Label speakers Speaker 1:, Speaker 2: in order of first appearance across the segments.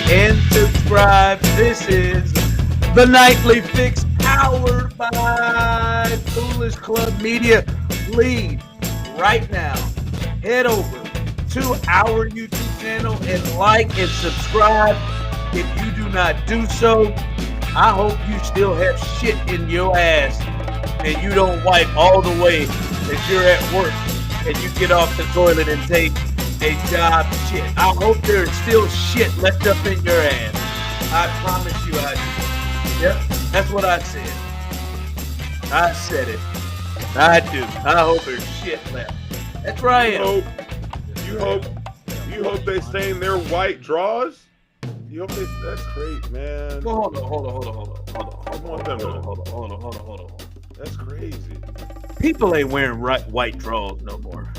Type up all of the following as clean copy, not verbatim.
Speaker 1: and subscribe. This is the Nightly Fix powered by Foolish Club Media. Please, right now, head over to our YouTube channel and like and subscribe. If you do not do so, I hope you still have shit in your ass and you don't wipe all the way that you're at work and you get off the toilet and take a job shit. I hope there's still shit left up in your ass. I promise you I do. Yep, that's what I said. I said it. I do. I hope there's shit left. That's where I am.
Speaker 2: You hope they stain their white drawers? You hope they? That's great, man.
Speaker 1: Hold on.
Speaker 2: That's crazy.
Speaker 1: People ain't wearing white drawers no more.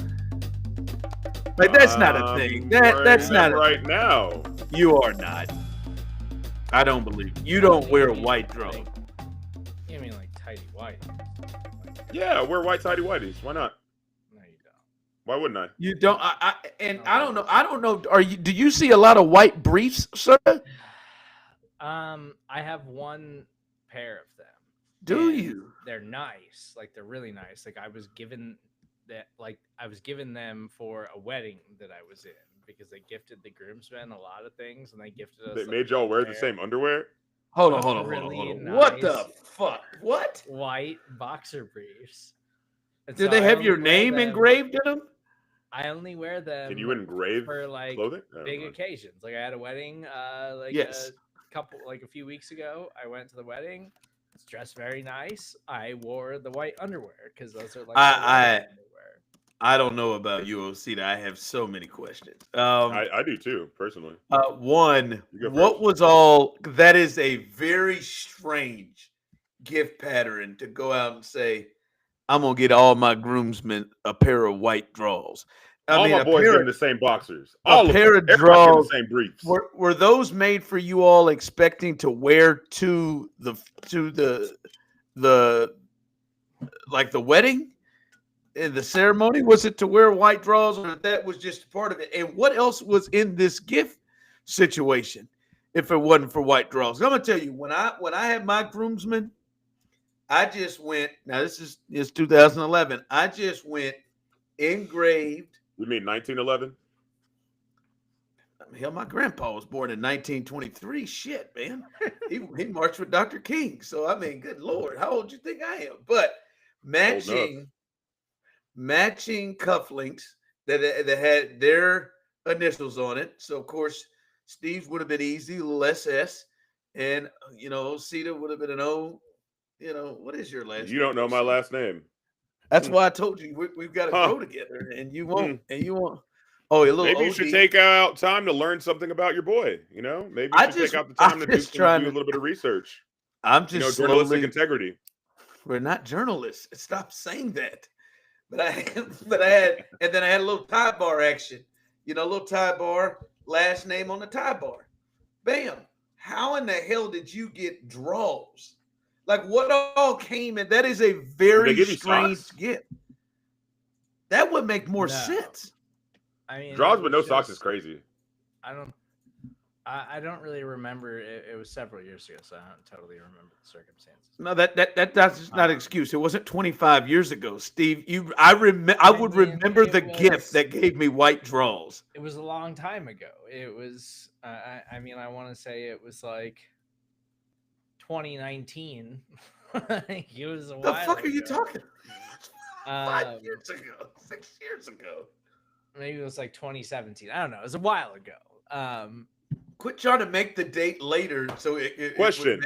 Speaker 1: Like that's not a thing. That's not
Speaker 2: right now.
Speaker 1: You are not. I don't believe you don't wear white drawers.
Speaker 3: You mean like tidy white?
Speaker 2: Yeah, I wear white tidy whities. Why not?
Speaker 3: No, you don't.
Speaker 2: Why wouldn't I?
Speaker 1: You don't. I don't know. I don't know. Do you see a lot of white briefs, sir?
Speaker 3: I have one pair of them.
Speaker 1: Do you?
Speaker 3: They're nice. Like they're really nice. Like I was given them for a wedding that I was in because they gifted the groomsmen a lot of things and they gifted us.
Speaker 2: They made y'all wear the same underwear?
Speaker 1: Hold on.
Speaker 3: Nice
Speaker 1: What the fuck? What?
Speaker 3: White boxer briefs. And
Speaker 1: Do
Speaker 3: so
Speaker 1: they
Speaker 3: I
Speaker 1: have
Speaker 3: only
Speaker 1: your
Speaker 3: wear
Speaker 1: name
Speaker 3: them-
Speaker 1: engraved in them?
Speaker 3: I only wear them.
Speaker 2: Can you engrave
Speaker 3: for like
Speaker 2: clothing?
Speaker 3: big occasions? Like I had a wedding,
Speaker 1: Yes.
Speaker 3: a few weeks ago. I went to the wedding. It's dressed very nice. I wore the white underwear because those are like
Speaker 1: I don't know about you, Osita. I have so many questions.
Speaker 2: I do too, personally.
Speaker 1: One,
Speaker 2: You go
Speaker 1: what
Speaker 2: first.
Speaker 1: was all that is a very strange gift pattern to go out and say, I'm gonna get all my groomsmen a pair of white drawers.
Speaker 2: All my boys
Speaker 1: pair
Speaker 2: in the same boxers.
Speaker 1: a
Speaker 2: All
Speaker 1: pair
Speaker 2: of them.
Speaker 1: of
Speaker 2: Everybody in
Speaker 1: drawers
Speaker 2: the same briefs.
Speaker 1: were those made for you all expecting to wear to the like the wedding in the ceremony? Was it to wear white drawers, or that was just part of it? And what else was in this gift situation if it wasn't for white drawers? I'm gonna tell you, when I had my groomsmen, I just went. Now this is 2011. I just went engraved.
Speaker 2: You mean 1911?
Speaker 1: Hell, my grandpa was born in 1923. Shit, man. He marched with Dr. King. So, I mean, good Lord, how old do you think I am? But matching cufflinks that had their initials on it. So, of course, Steve's would have been easy, a little SS. And, Osita would have been an O. What is your last name?
Speaker 2: You don't know my last name.
Speaker 1: That's why I told you we've got to grow together. And you won't. Oh, a little
Speaker 2: Maybe you
Speaker 1: OD.
Speaker 2: should take out time to learn something about your boy. Maybe you should take out the time to do a little bit of research.
Speaker 1: I'm just
Speaker 2: journalistic integrity.
Speaker 1: We're not journalists. Stop saying that. But I had, and then I had a little tie bar action. A little tie bar, last name on the tie bar. Bam. How in the hell did you get draws? Like what all came in? That is a very strange gift. That would make more sense.
Speaker 3: I mean,
Speaker 2: draws with no socks is crazy.
Speaker 3: I don't really remember. It was several years ago, so I don't totally remember the circumstances.
Speaker 1: No, that's not an excuse. It wasn't 25 years ago, Steve. I would remember the gift that gave me white draws.
Speaker 3: It was a long time ago. It was. I want to say it was like 2019. It was a while.
Speaker 1: The fuck are you
Speaker 3: ago.
Speaker 1: talking? 5 years ago, 6 years ago.
Speaker 3: Maybe it was like 2017. I don't know. It was a while ago.
Speaker 1: Quit trying to make the date later. So
Speaker 2: Question.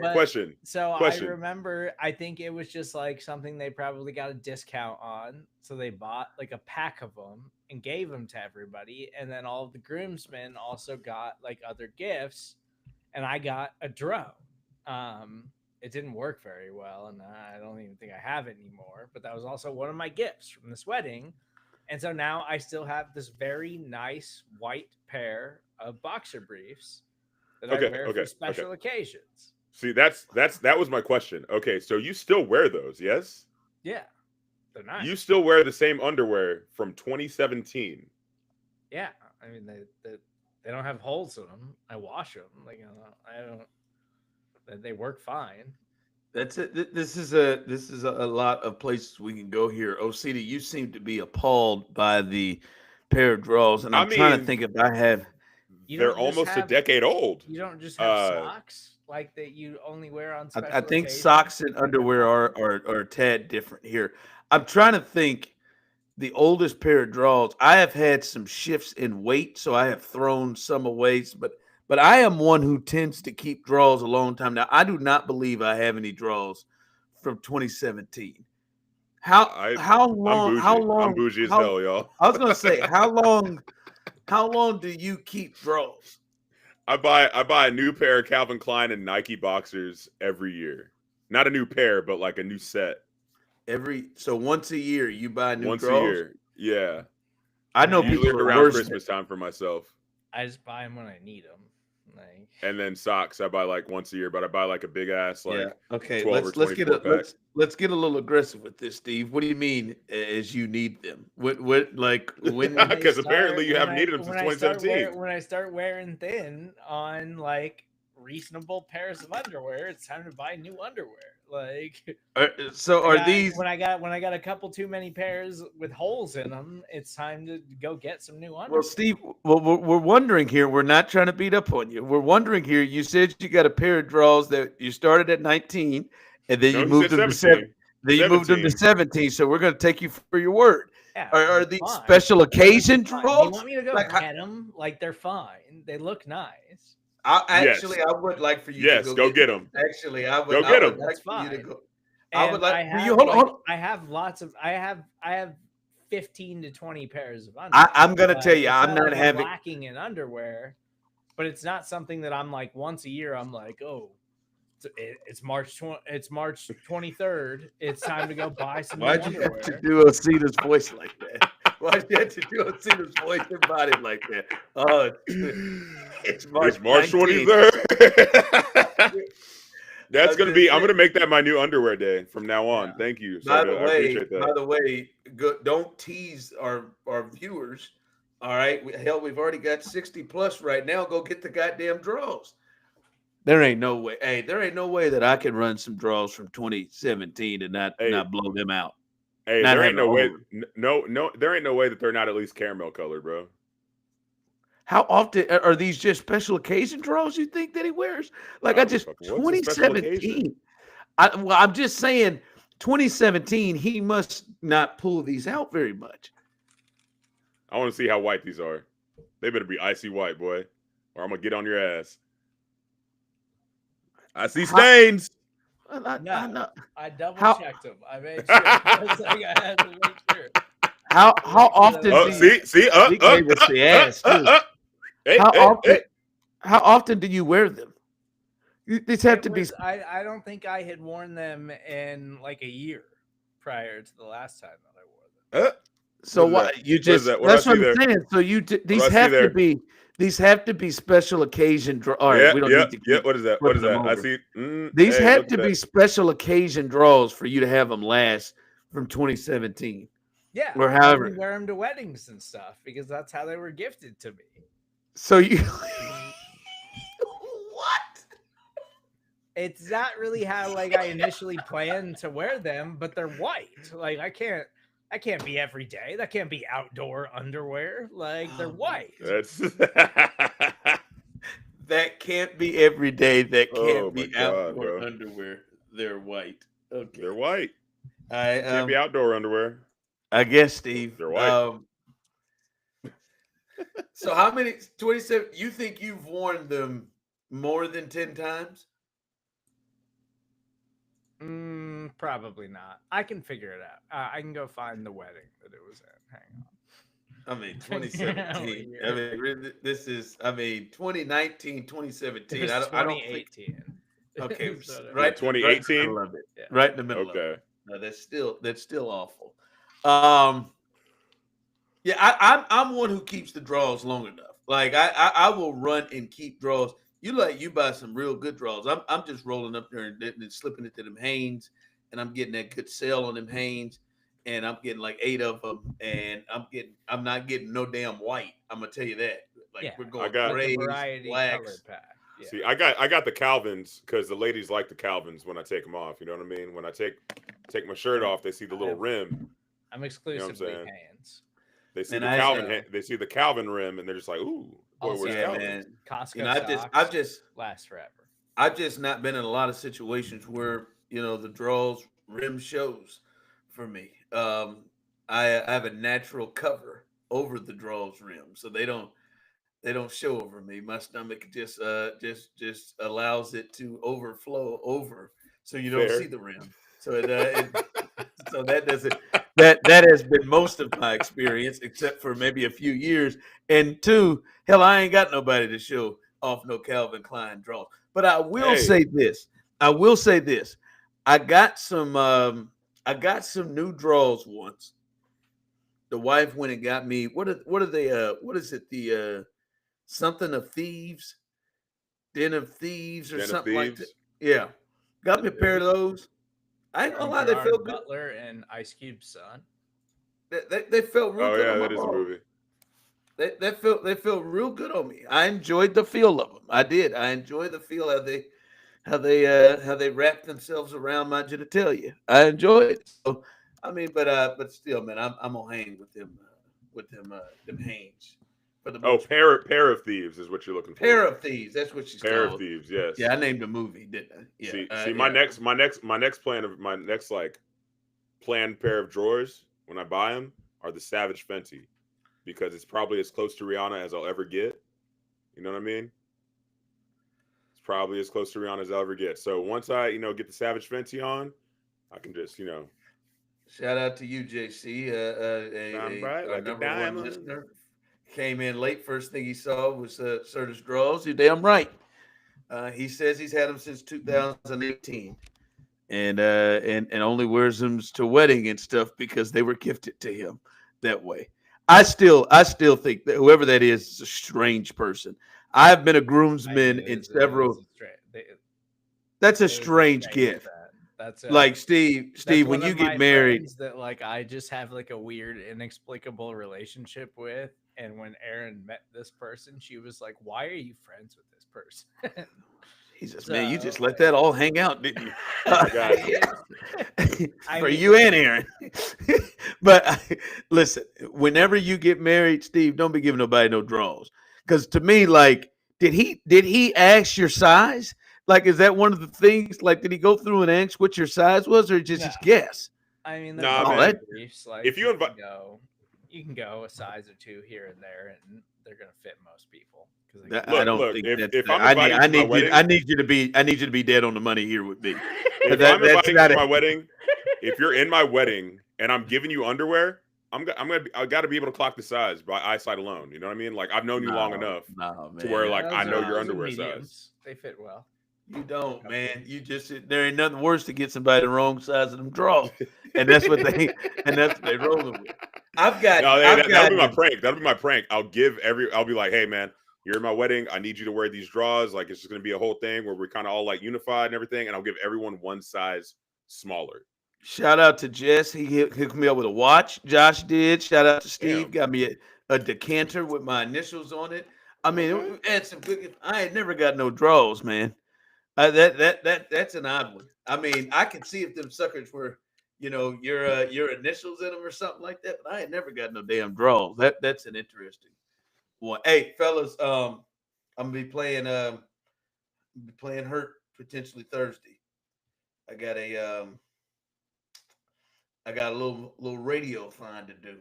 Speaker 3: I remember, I think it was just like something they probably got a discount on. So they bought like a pack of them and gave them to everybody. And then all of the groomsmen also got like other gifts. And I got a drone. It didn't work very well. And I don't even think I have it anymore. But that was also one of my gifts from this wedding. And so now I still have this very nice white pair of boxer briefs that I wear for special occasions.
Speaker 2: See, that was my question. Okay, so you still wear those, yes?
Speaker 3: Yeah, they're nice.
Speaker 2: You still wear the same underwear from 2017.
Speaker 3: Yeah, I mean They don't have holes in them. I wash them. Like I don't. They work fine.
Speaker 1: That's it. This is a lot of places we can go here. Osita, you seem to be appalled by the pair of draws, and I'm trying to think if I have.
Speaker 2: They're almost a decade old.
Speaker 3: You don't just have socks like that you only wear on special
Speaker 1: I think
Speaker 3: occasions?
Speaker 1: socks and underwear are a tad different here. I'm trying to think the oldest pair of draws. I have had some shifts in weight, so I have thrown some away, but I am one who tends to keep draws a long time. Now, I do not believe I have any draws from 2017. How long?
Speaker 2: I'm bougie as hell, y'all.
Speaker 1: I was gonna say how long do you keep draws?
Speaker 2: I buy a new pair of Calvin Klein and Nike boxers every year. Not a new pair, but like a new set.
Speaker 1: So once a year you buy new
Speaker 2: once
Speaker 1: draws?
Speaker 2: a year. Yeah.
Speaker 1: I know people
Speaker 2: usually around Christmas time for myself.
Speaker 3: I just buy them when I need them.
Speaker 2: And then socks I buy like once a year, but I buy like a big ass
Speaker 1: okay.
Speaker 2: 12
Speaker 1: let's get
Speaker 2: pack.
Speaker 1: let's get a little aggressive with this, Steve. What do you mean as you need them? What like when?
Speaker 2: Because apparently you haven't needed them since 2017.
Speaker 3: When I start wearing thin on like reasonable pairs of underwear, it's time to buy new underwear. Like
Speaker 1: these
Speaker 3: when I got a couple too many pairs with holes in them, it's time to go get some new underwear.
Speaker 1: Well, Steve, we're wondering here. We're not trying to beat up on you. We're wondering here. You said you got a pair of draws that you started at 19, and then you moved them to 7. Then you moved them to 17. So we're going to take you for your word.
Speaker 3: Yeah,
Speaker 1: are these special occasion draws?
Speaker 3: You want me to go get them? Like they're fine. They look nice.
Speaker 1: I would like for you to
Speaker 2: go get them.
Speaker 1: Actually, I would
Speaker 2: go get them.
Speaker 3: That's fine.
Speaker 1: You to go.
Speaker 3: I would like you. Hold on. I have 15 to 20 pairs of underwear.
Speaker 1: I'm going to tell you, I'm not having
Speaker 3: lacking in underwear, but it's not something that I'm like once a year. I'm like, oh, it's March 23rd. It's time to go buy some.
Speaker 1: Why'd you have to do Osita's voice like that? Why'd you have to do Osita's voice and body like that? Oh, it's March
Speaker 2: 23rd. That's going to be. I'm going to make that my new underwear day from now on. Yeah. Thank you.
Speaker 1: By the way, don't tease our viewers. All right, we've already got 60 plus right now. Go get the goddamn draws. There ain't no way. Hey, there ain't no way that I can run some draws from 2017 and not blow them out.
Speaker 2: Hey, there ain't no way. No, there ain't no way that they're not at least caramel colored, bro.
Speaker 1: How often are these just special occasion draws you think that he wears? Like 2017. I'm just saying 2017, he must not pull these out very much.
Speaker 2: I want to see how white these are. They better be icy white, boy, or I'm going to get on your ass. I see stains.
Speaker 3: I double checked them. I made sure. I had to make sure.
Speaker 1: How often? How often do you wear them? These have to be.
Speaker 3: I don't think I had worn them in like a year prior to the last time that I wore them.
Speaker 1: So what? You just that's what I'm saying. So these have to be. These have to be special occasion draws. All right, we don't need to.
Speaker 2: Yeah, what is that? What is that? I see.
Speaker 1: These have to be special occasion draws for you to have them last from 2017.
Speaker 3: Yeah,
Speaker 1: or however,
Speaker 3: we wear them to weddings and stuff because that's how they were gifted to me.
Speaker 1: So you what?
Speaker 3: It's not really how I initially planned to wear them, but they're white. Like I can't be every day. That can't be outdoor underwear. Like they're white.
Speaker 1: That can't be every day. That can't be outdoor underwear. They're white. Okay,
Speaker 2: they're white. Can't be outdoor underwear.
Speaker 1: I guess, Steve.
Speaker 2: They're white.
Speaker 1: So how many? 27. You think you've worn them more than 10 times?
Speaker 3: Probably not. I can figure it out. I can go find the wedding that it was at. Hang on.
Speaker 1: I mean, 2017. I mean, this is. I mean, 2019, 2017. I don't think. Okay, right.
Speaker 2: 2018.
Speaker 1: I love it. Yeah. Right in the middle. Okay. Of it. No, that's still awful. Yeah, I'm one who keeps the draws long enough. Like I will run and keep draws. You buy some real good draws. I'm just rolling up there and slipping it to them Hanes, and I'm getting that good sale on them Hanes, and I'm getting like 8 of them, and I'm not getting no damn white. I'm gonna tell you that. Like we're going
Speaker 3: grays, variety
Speaker 1: blacks.
Speaker 3: color pack. Yeah.
Speaker 2: See, I got the Calvins because the ladies like the Calvins when I take them off. You know what I mean? When I take my shirt off, they see the little rim.
Speaker 3: I'm exclusively
Speaker 2: you know
Speaker 3: Hanes.
Speaker 2: They see they see the Calvin rim, and they're just like, "Ooh, boy, where's Calvin?"
Speaker 1: Man.
Speaker 3: Costco
Speaker 1: I've just
Speaker 3: last forever.
Speaker 1: I've just not been in a lot of situations where the draws rim shows for me. I have a natural cover over the draws rim, so they don't show over me. My stomach just allows it to overflow over, so you don't see the rim. So so that doesn't that has been most of my experience, except for maybe a few years. And two, hell, I ain't got nobody to show off no Calvin Klein draws. But I will say this. I got some new draws once. The wife went and got me what are they what is it, the something of thieves, den of thieves, or something like that. Yeah, got me a pair of those. I ain't gonna lie, they felt good.
Speaker 3: Butler and Ice Cube's son.
Speaker 1: They felt real good.
Speaker 2: Oh yeah, that is a movie.
Speaker 1: They felt real good on me. I enjoyed the feel of them. I did. I enjoyed the feel how they wrapped themselves around my genitalia. I enjoyed it. So, I mean, but still, man, I'm gonna hang with them Hanes.
Speaker 2: Pair of Thieves is what you're looking for.
Speaker 1: Pair of Thieves, that's what she's called.
Speaker 2: Pair of Thieves, yes.
Speaker 1: Yeah, I named a movie, didn't I? Yeah.
Speaker 2: See, my next planned pair of drawers when I buy them are the Savage Fenty, because it's probably as close to Rihanna as I'll ever get. You know what I mean? It's probably as close to Rihanna as I'll ever get. So once I, get the Savage Fenty on, I can just,
Speaker 1: Shout out to you, JC. Our number one listener. Came in late. First thing he saw was Serda's draws. You're damn right. He says he's had them since 2018, and only wears them to wedding and stuff because they were gifted to him that way. I still think that whoever that is a strange person. I've been a groomsman in several. That's a strange gift. That's like Steve. When you get married,
Speaker 3: that I just have a weird, inexplicable relationship with. And when Erin met this person, she was like, "Why are you friends with this person?"
Speaker 1: Jesus, man, you just let that all hang out, didn't you? For you and Erin. But listen, whenever you get married, Steve, don't be giving nobody no draws. Because to me, did he ask your size? Is that one of the things? Did he go through and ask what your size was, or just his guess?
Speaker 3: I mean, briefs,
Speaker 2: if you invite.
Speaker 3: You can go a size or two here and there, and they're going to fit most people.
Speaker 1: I don't think I need you to be dead on the money here with me.
Speaker 2: If I'm inviting you to my wedding, if you're in my wedding and I'm giving you underwear, I got to be able to clock the size by eyesight alone. You know what I mean? I've known you long enough to where I know your underwear size.
Speaker 3: They fit well.
Speaker 1: You don't, man. There ain't nothing worse to get somebody the wrong size of them draws, and that's what they rolling with.
Speaker 2: That'll be my prank. That'll be my prank. I'll be like, hey man, you're in my wedding. I need you to wear these draws. It's just gonna be a whole thing where we're kind of all unified and everything, and I'll give everyone one size smaller.
Speaker 1: Shout out to Jess. He hooked me up with a watch. Josh did. Shout out to Steve. Got me a decanter with my initials on it. I mean, and some good. I ain't never got no draws, man. That's an odd one. I mean, I can see if them suckers were, your initials in them or something like that. But I ain't never got no damn draws. That's an interesting one. Hey, fellas, I'm gonna be playing Hurt potentially Thursday. I got a little radio fine to do.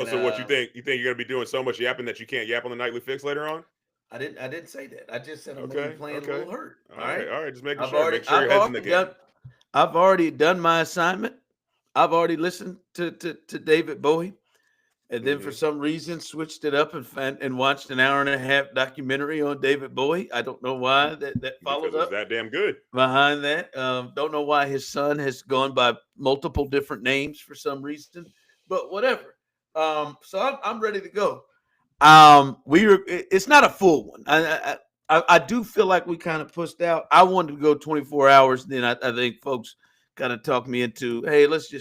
Speaker 2: So what you think? You think you're gonna be doing so much yapping that you can't yap on the Nightly Fix later on?
Speaker 1: I didn't say that. I just said I'm gonna be playing a little Hurt.
Speaker 2: All right. Just making sure. Make sure your head's in the game.
Speaker 1: I've already done my assignment. I've already listened to David Bowie, and then for some reason switched it up and watched an hour and a half documentary on David Bowie. I don't know why that followed up.
Speaker 2: That damn good.
Speaker 1: Behind that, don't know why his son has gone by multiple different names for some reason, but whatever. So I'm ready to go. It's not a full one. I do feel like we kind of pushed out. I wanted to go 24 hours. Then I think folks kind of talked me into, hey, let's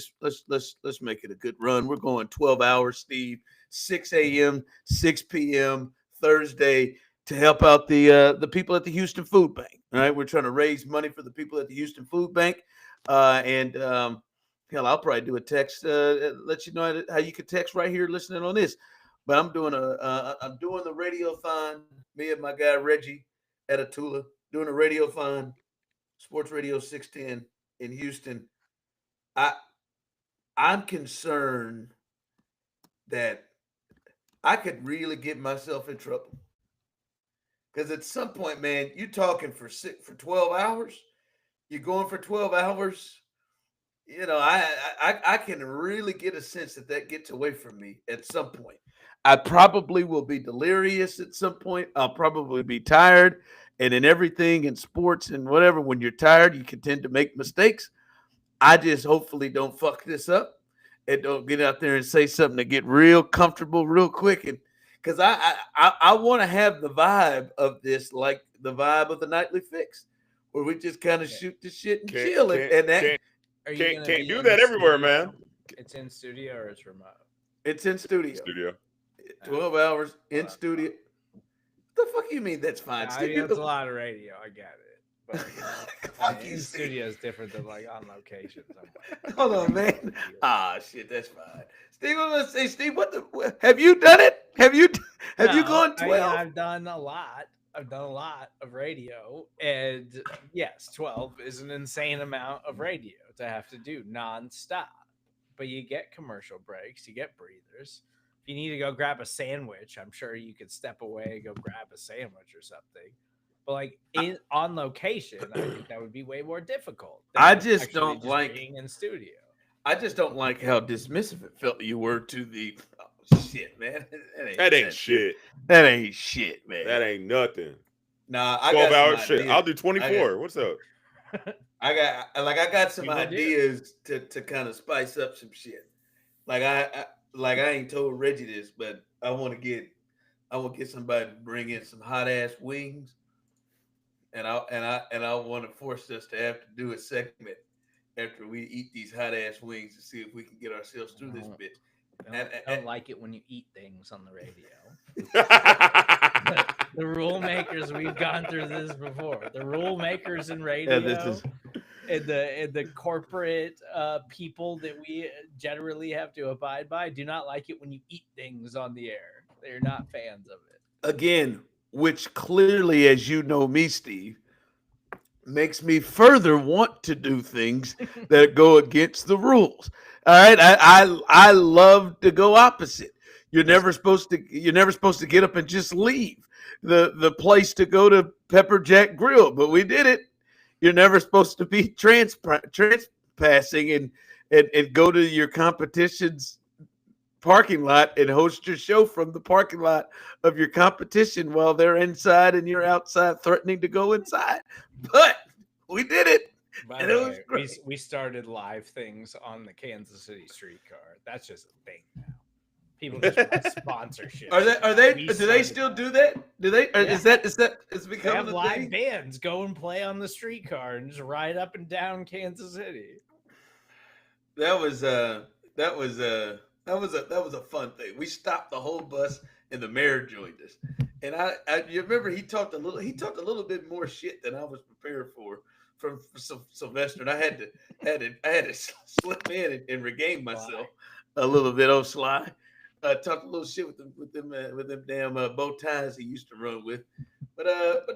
Speaker 1: make it a good run. We're going 12 hours, Steve, 6 a.m., 6 p.m., Thursday to help out the people at the Houston Food Bank. All right, we're trying to raise money for the people at the Houston Food Bank, and hell, I'll probably do a text, let you know how you can text right here listening on this. But I'm doing the radiothon. Me and my guy Reggie at Atula doing a radiothon, Sports Radio 610 in Houston. I'm concerned that I could really get myself in trouble. Because at some point, man, you're talking for 12 hours. You're going for 12 hours. You know, I can really get a sense that gets away from me at some point. I probably will be delirious at some point. I'll probably be tired. And in everything in sports and whatever, when you're tired, you can tend to make mistakes. I just hopefully don't fuck this up and don't get out there and say something to get real comfortable real quick. And because I want to have the vibe of this, like the vibe of the Nightly Fix, where we just kind of shoot the shit and chill. And that
Speaker 2: can't do that everywhere, man.
Speaker 3: It's in studio or it's remote?
Speaker 1: It's in studio. 12 hours in studio. What the fuck you mean that's fine?
Speaker 3: I mean, that's a lot of radio. I get it. But in studio is different than like on location somewhere.
Speaker 1: Hold on, man. Shit, that's fine. Steve, I'm gonna say, Steve, have you done it? Have you gone 12?
Speaker 3: I've done a lot. I've done a lot of radio, and yes, 12 is an insane amount of radio to have to do nonstop. But you get commercial breaks, you get breathers. If you need to go grab a sandwich, I'm sure you could step away and go grab a sandwich or something. But like on location, I think that would be way more difficult.
Speaker 1: I just don't like
Speaker 3: being in studio.
Speaker 1: I just don't like how dismissive it felt you were to the shit, man.
Speaker 2: That ain't shit.
Speaker 1: That ain't shit, man.
Speaker 2: That ain't nothing.
Speaker 1: Nah, I
Speaker 2: 12
Speaker 1: got
Speaker 2: hours shit. I'll do 24. What's up?
Speaker 1: I got some ideas to kind of spice up some shit. Like I ain't told Reggie this, but I want to get somebody to bring in some hot ass wings. And I want to force us to have to do a segment after we eat these hot ass wings to see if we can get ourselves through this bitch.
Speaker 3: I don't like it when you eat things on the radio. The rule makers, we've gone through this before. The rule makers in radio, and the corporate people that we generally have to abide by, do not like it when you eat things on the air. They're not fans of it.
Speaker 1: Again, which clearly, as you know me, Steve, makes me further want to do things that go against the rules. All right, I love to go opposite. You're never supposed to get up and just leave the place to go to Pepper Jack Grill, but we did it. You're never supposed to be transpassing and go to your competition's parking lot and host your show from the parking lot of your competition while they're inside and you're outside threatening to go inside. But we did it.
Speaker 3: By the way, it was we started live things on the Kansas City streetcar. That's just a thing now. People just want sponsorship.
Speaker 1: Do they still do that? Do they? Yeah. Is becoming
Speaker 3: they have live bands go and play on the streetcar and just ride up and down Kansas City.
Speaker 1: That was a fun thing. We stopped the whole bus and the mayor joined us. And you remember he talked a little bit more shit than I was prepared for from Sylvester, and I had to slip in and regain myself a little bit on Sly. Talked a little shit with them damn bow ties he used to run with, but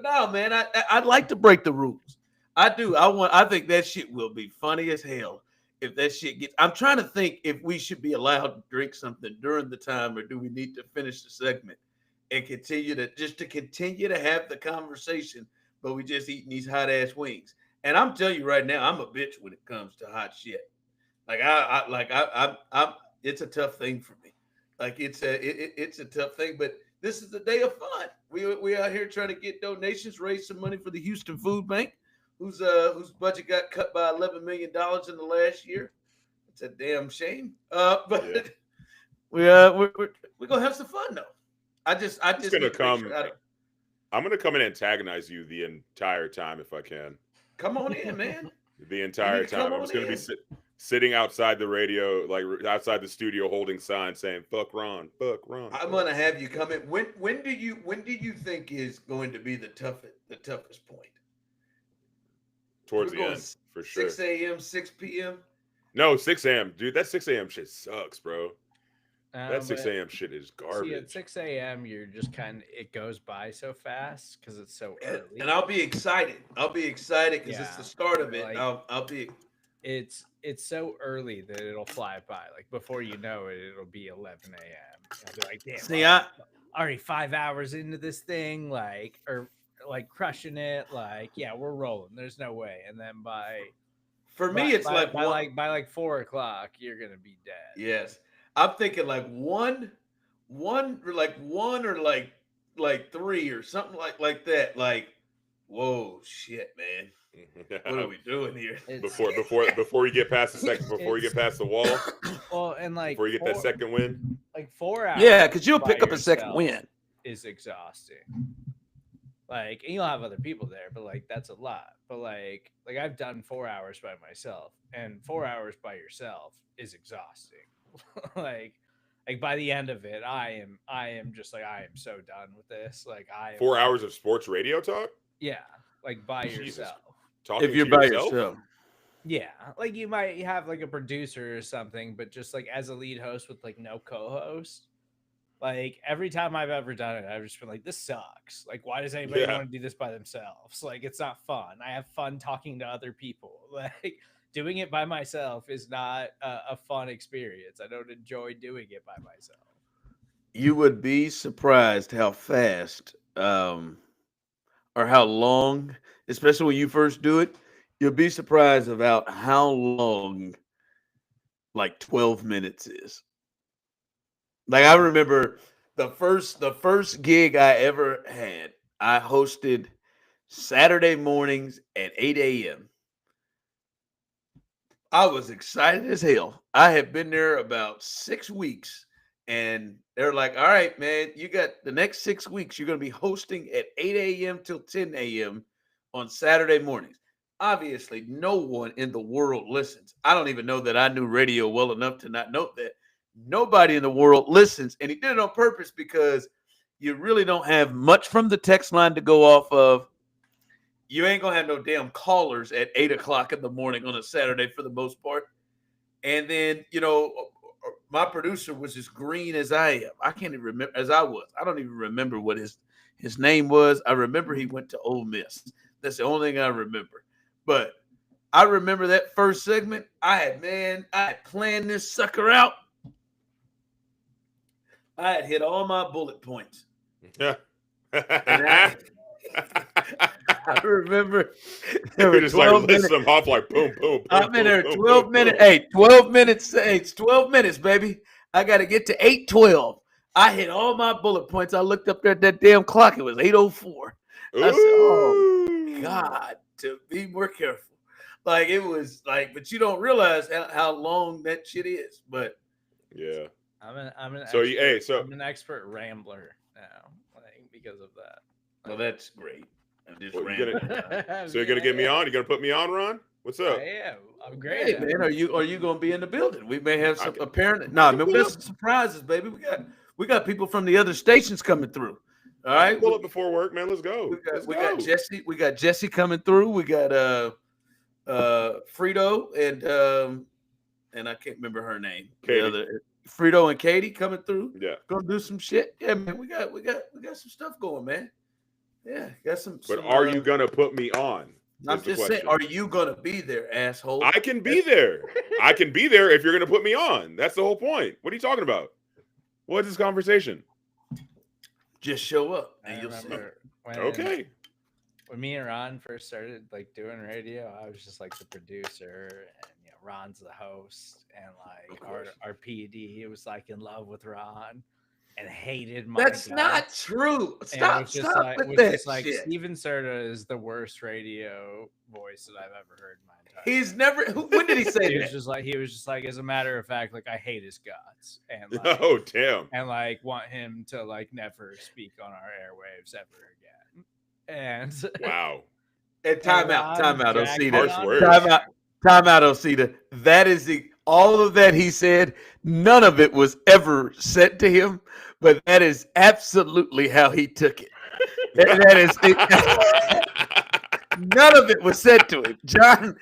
Speaker 1: no, man, I'd like to break the rules. I do. I think that shit will be funny as hell if that shit gets. I'm trying to think if we should be allowed to drink something during the time, or do we need to finish the segment and continue to have the conversation, but we just eating these hot ass wings. And I'm telling you right now, I'm a bitch when it comes to hot shit. Like I'm it's a tough thing for me. Like it's a tough thing, but this is a day of fun. We out here trying to get donations, raise some money for the Houston Food Bank, whose budget got cut by $11 million in the last year. It's a damn shame. But we're gonna have some fun though. I'm
Speaker 2: gonna come and antagonize you the entire time if I can.
Speaker 1: Come on in, man.
Speaker 2: The entire time. I'm just gonna be sitting outside the radio, like outside the studio, holding signs saying "fuck Ron, fuck Ron."
Speaker 1: I'm gonna have you come in. When do you think is going to be the toughest point?
Speaker 2: Towards the end, for sure.
Speaker 1: 6 a.m., 6 p.m.
Speaker 2: No, 6 a.m. Dude, that 6 a.m. shit sucks, bro. That 6 a.m. shit is garbage.
Speaker 3: See, at 6 a.m. you're just it goes by so fast because it's so early.
Speaker 1: And I'll be excited. Because it's the start of it. Like, I'll be.
Speaker 3: It's so early that it'll fly by. Like before you know it, it'll be 11 a.m. I'll be like, damn.
Speaker 1: See,
Speaker 3: already 5 hours into this thing, or crushing it. Like, yeah, we're rolling. There's no way. And then by 4 o'clock, you're gonna be dead.
Speaker 1: Yes. I'm thinking like one or like 3 or something like that. Like, whoa, shit, man. What are we doing here?
Speaker 2: Before you get past the second, before you get past the wall.
Speaker 3: Well, and
Speaker 2: before you get that second win.
Speaker 3: Like 4 hours.
Speaker 1: Yeah, because you'll pick up a second win.
Speaker 3: Is exhausting. And you'll have other people there, but that's a lot. But like I've done 4 hours by myself, and 4 hours by yourself is exhausting. like by the end of it, I am just like, I am so done with this.
Speaker 2: 4 hours of sports radio talk.
Speaker 3: Yeah, by yourself.
Speaker 2: Talking
Speaker 1: if you're by yourself.
Speaker 3: Yeah, you might have a producer or something, but just as a lead host with no co-host. Every time I've ever done it, I've just been like, this sucks. Why does anybody want to do this by themselves? It's not fun. I have fun talking to other people. Doing it by myself is not a fun experience. I don't enjoy doing it by myself.
Speaker 1: You would be surprised how fast or how long, especially when you first do it, you'll be surprised about how long 12 minutes is. I remember the first gig I ever had, I hosted Saturday mornings at 8 a.m. I was excited as hell. I had been there about 6 weeks, and they're like, all right, man, you got the next 6 weeks. You're going to be hosting at 8 a.m. till 10 a.m. on Saturday mornings. Obviously, no one in the world listens. I don't even know that I knew radio well enough to not know that. Nobody in the world listens, and he did it on purpose because you really don't have much from the text line to go off of. You ain't gonna have no damn callers at 8 o'clock in the morning on a Saturday for the most part. And then, my producer was as green as I am. I can't even remember as I was. I don't even remember what his name was. I remember he went to Ole Miss. That's the only thing I remember. But I remember that first segment. I had planned this sucker out. I had hit all my bullet points.
Speaker 2: Yeah.
Speaker 1: I remember
Speaker 2: there were just list them off boom, boom, boom.
Speaker 1: I'm in there 12 minutes. Hey, 12 minutes. Hey, it's 12 minutes, baby. I got to get to 8:12. I hit all my bullet points. I looked up there at that damn clock. It was 8:04. I said, oh, God, to be more careful. It was but you don't realize how long that shit is. But
Speaker 2: yeah.
Speaker 3: I'm an expert rambler now, because of that.
Speaker 1: Well, that's great. I'm just
Speaker 2: so you're gonna get me on? You gonna put me on, Ron? What's up?
Speaker 3: Yeah, I'm great.
Speaker 1: Hey, man, are you gonna be in the building? We may have some apparent. Nah, man, we got some surprises, baby. We got people from the other stations coming through. All right,
Speaker 2: pull up before work, man. Let's go.
Speaker 1: We got Jesse. We got Jesse coming through. We got Frito and I can't remember her name. Frito and Katie coming through.
Speaker 2: Yeah,
Speaker 1: gonna do some shit. Yeah, man, we got some stuff going, man. Yeah, got some.
Speaker 2: But are you gonna put me on?
Speaker 1: I'm just saying, are you gonna be there, asshole?
Speaker 2: I can be there. I can be there if you're gonna put me on. That's the whole point. What are you talking about? What's this conversation?
Speaker 1: Just show up and you'll see.
Speaker 2: Okay.
Speaker 3: When me and Ron first started doing radio, I was just the producer, and Ron's the host, and our PD was in love with Ron and hated my
Speaker 1: That's guts. Not true. Stop with that shit.
Speaker 3: Steven Serda is the worst radio voice that I've ever heard in my entire
Speaker 1: He's never. When did he say
Speaker 3: he
Speaker 1: that?
Speaker 3: He was just as a matter of fact, I hate his guts, and
Speaker 2: oh damn,
Speaker 3: and want him to never speak on our airwaves ever again. And
Speaker 2: wow.
Speaker 1: And time out, Osita.
Speaker 2: Harsh words.
Speaker 1: Time out, Osita. That is all of that he said. None of it was ever said to him, but that is absolutely how he took it. That is none of it was said to him. John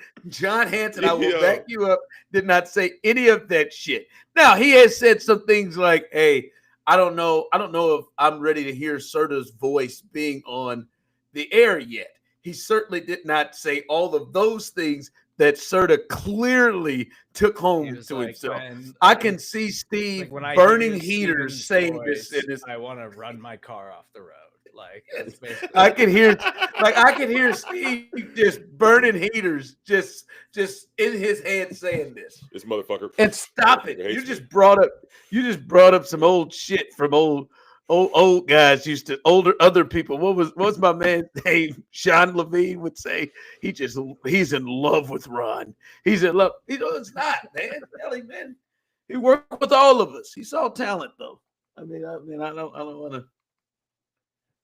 Speaker 1: Hanson, I will back you up, did not say any of that shit. Now, he has said some things like, hey, I don't know if I'm ready to hear Serda's voice being on the air yet. He certainly did not say all of those things that Serda clearly took home to himself. I can see Steve burning heaters saying this.
Speaker 3: I want to run my car off the road. Like
Speaker 1: I can hear Steve just burning heaters, just in his head saying this.
Speaker 2: This motherfucker.
Speaker 1: And stop it! You just brought up some old shit from old guys other people. What's my man's name? Sean Levine would say he's in love with Ron. He's in love. It's not, man. Ellie, man. He worked with all of us. He saw talent though. I don't want to.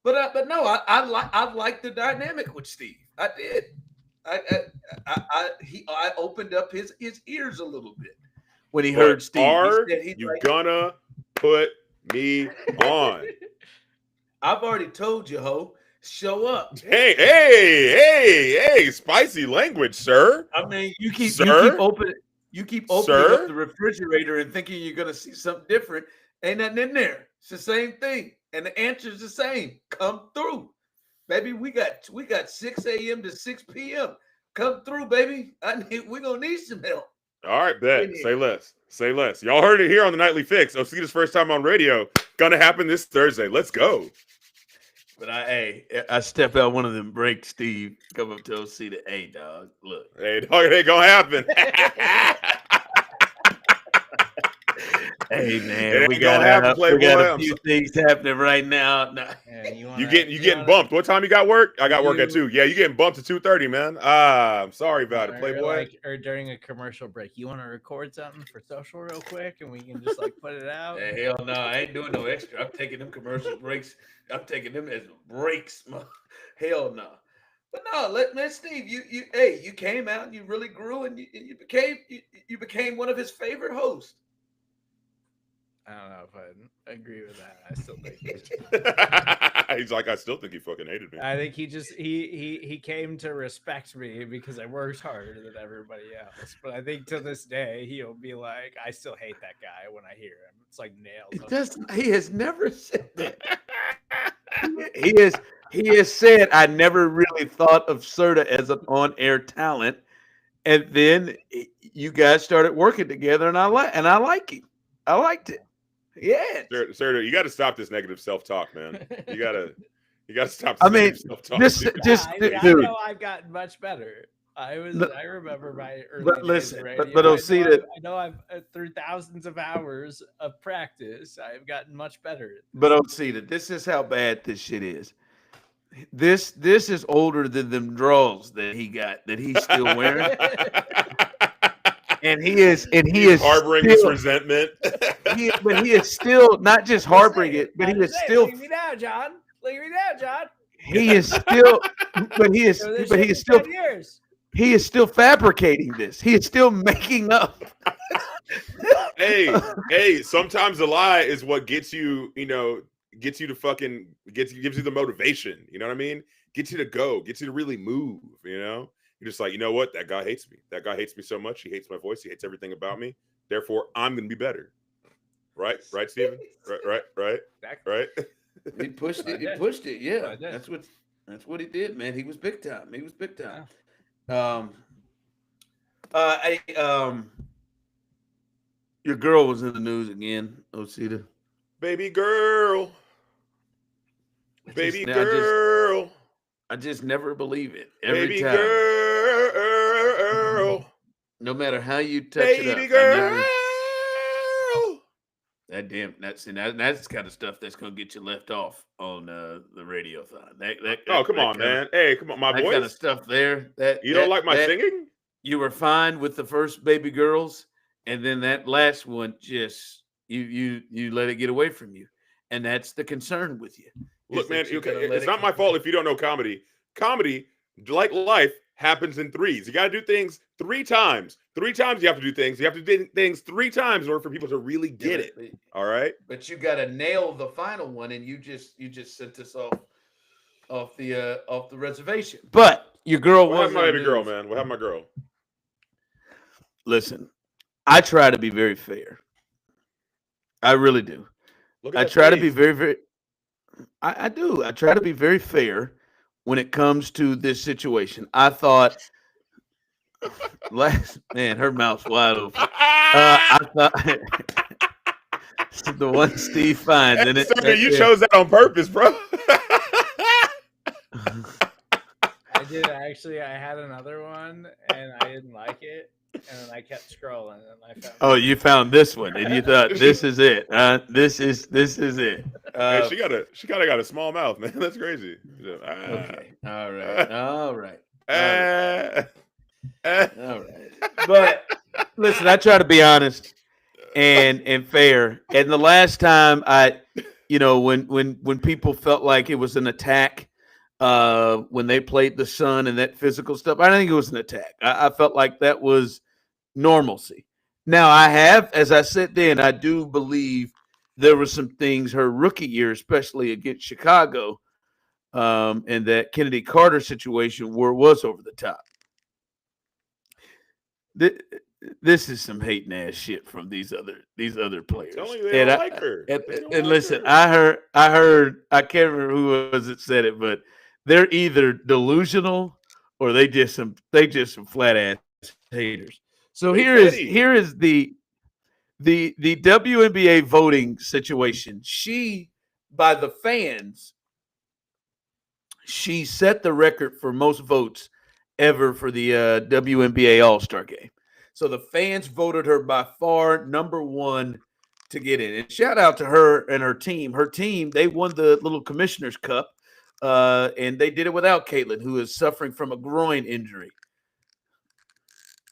Speaker 1: But no, I like the dynamic with Steve. I did. I opened up his ears a little bit when he heard Steve.
Speaker 2: You gonna put me on?
Speaker 1: I've already told you, ho. Show up.
Speaker 2: Hey! Spicy language, sir.
Speaker 1: I mean, you keep opening up the refrigerator and thinking you're gonna see something different. Ain't nothing in there. It's the same thing. And the answer is the same. Come through. Baby, we got 6 a.m. to 6 p.m. Come through, baby. We're going to need some help.
Speaker 2: All right, bet. Say less. Y'all heard it here on the Nightly Fix. Osita's first time on radio. Gonna happen this Thursday. Let's go.
Speaker 1: But I step out one of them breaks, Steve. Come up to Osita. Hey, dog, look.
Speaker 2: Hey, dog, it ain't gonna happen.
Speaker 1: Hey man, we got a few things happening right now.
Speaker 2: You getting bumped. What time you got work? I got work at 2. Yeah, you getting bumped to 2:30, man. I'm sorry about it, Playboy.
Speaker 3: Or during a commercial break, you want to record something for social real quick, and we can just put it out.
Speaker 1: Hey, hell no, I ain't doing no extra. I'm taking them commercial breaks. I'm taking them as breaks. Hell no. But no, Steve, you came out and you really grew and you became one of his favorite hosts.
Speaker 3: I don't know if I agree with that. I still think
Speaker 2: he's like, I still think he fucking hated me.
Speaker 3: I think he came to respect me because I worked harder than everybody else. But I think to this day he'll be like, I still hate that guy when I hear him. It's like nails.
Speaker 1: He has never said that. He has said, I never really thought of Serda as an on-air talent, and then you guys started working together, and I like him. I liked it. Yeah,
Speaker 2: Serda, you got to stop this negative self-talk, man. You got to stop. This self-talk.
Speaker 3: I know I've gotten much better. I remember my early days of radio.
Speaker 1: But Osita,
Speaker 3: I know I've through thousands of hours of practice, I've gotten much better.
Speaker 1: But Osita, this is how bad this shit is. This is older than them draws that he's still wearing. And he is
Speaker 2: harboring this resentment.
Speaker 1: But he is still not just harboring it, but he is still.
Speaker 3: Look at me now, John.
Speaker 1: He is still, but he is still fabricating this. He is still making up.
Speaker 2: Hey, sometimes the lie is what gets you gives you the motivation. You know what I mean? Gets you to go, gets you to really move, You're just like, you know what? That guy hates me. That guy hates me so much. He hates my voice. He hates everything about me. Therefore, I'm going to be better. Right, Steven? Right.
Speaker 1: He pushed it. He pushed it. Yeah, that's what he did, man. He was big time. Your girl was in the news again, Osita.
Speaker 2: Baby girl.
Speaker 1: I just never believe it.
Speaker 2: Every time. Girl.
Speaker 1: No matter how you touch
Speaker 2: Baby
Speaker 1: it up.
Speaker 2: Girl.
Speaker 1: That's the kind of stuff that's gonna get you left off on the radiothon.
Speaker 2: Come on, man. Hey, come on, my voice.
Speaker 1: That kind of stuff there.
Speaker 2: You don't like my singing?
Speaker 1: You were fine with the first Baby Girls, and then that last one just you let it get away from you, and that's the concern with you.
Speaker 2: Look, man, it's not my fault if you don't know comedy. Comedy, like life, happens in threes. You got to do things 3 times. 3 times you have to do things. You have to do things 3 times in order for people to really get it. All right.
Speaker 1: But you got to nail the final one, and you just sent us off the reservation. But your girl was
Speaker 2: my baby girl, man. What happened to my girl?
Speaker 1: Listen, I try to be very fair. I really do. I try to be very, very. I do. I try to be very fair when it comes to this situation. I thought, man, her mouth's wide open. I thought the one Steve finds in it.
Speaker 2: Serda, you chose that on purpose, bro.
Speaker 3: I did actually. I had another one, and I didn't like it. And then I kept scrolling, and I found.
Speaker 1: Oh, you found this one, and you thought this is it. This is it.
Speaker 2: Hey, she kind of got a small mouth, man. That's crazy.
Speaker 1: Okay. All right. But listen, I try to be honest and fair. And the last time when people felt like it was an attack, when they played the Sun and that physical stuff, I don't think it was an attack. I felt like that was normalcy. Now, as I said then, I do believe there were some things her rookie year, especially against Chicago, and that Kennedy Carter situation where it was over the top. This is some hating ass shit from these other players.
Speaker 2: They don't like her.
Speaker 1: And listen, I heard, I can't remember who was it said it, but they're either delusional or they just some flat ass haters. So here is the WNBA voting situation. By the fans, she set the record for most votes ever for the WNBA All-Star game. So the fans voted her by far number one to get in. And shout out to her and her team. Her team, they won the little Commissioner's Cup, and they did it without Caitlin, who is suffering from a groin injury.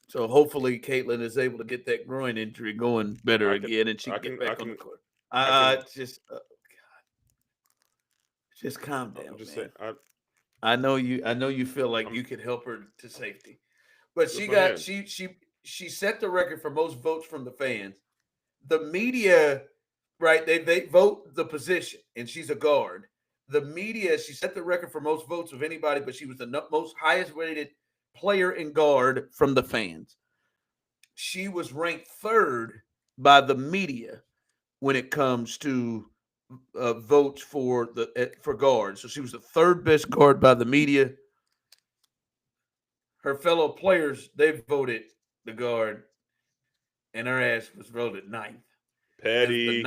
Speaker 1: So hopefully Caitlin is able to get that groin injury going better again, and she can get back on the court. Just calm down, man.
Speaker 2: Saying,
Speaker 1: I know you feel like you could help her to safety, but she set the record for most votes from the fans. The media, right? They vote the position, and she's a guard. The media, she set the record for most votes of anybody, but she was the most highest rated player in guard from the fans. She was ranked third by the media when it comes to votes for guards. So she was the third best guard by the media. Her fellow players, they voted the guard, and her ass was voted ninth.
Speaker 2: Petty.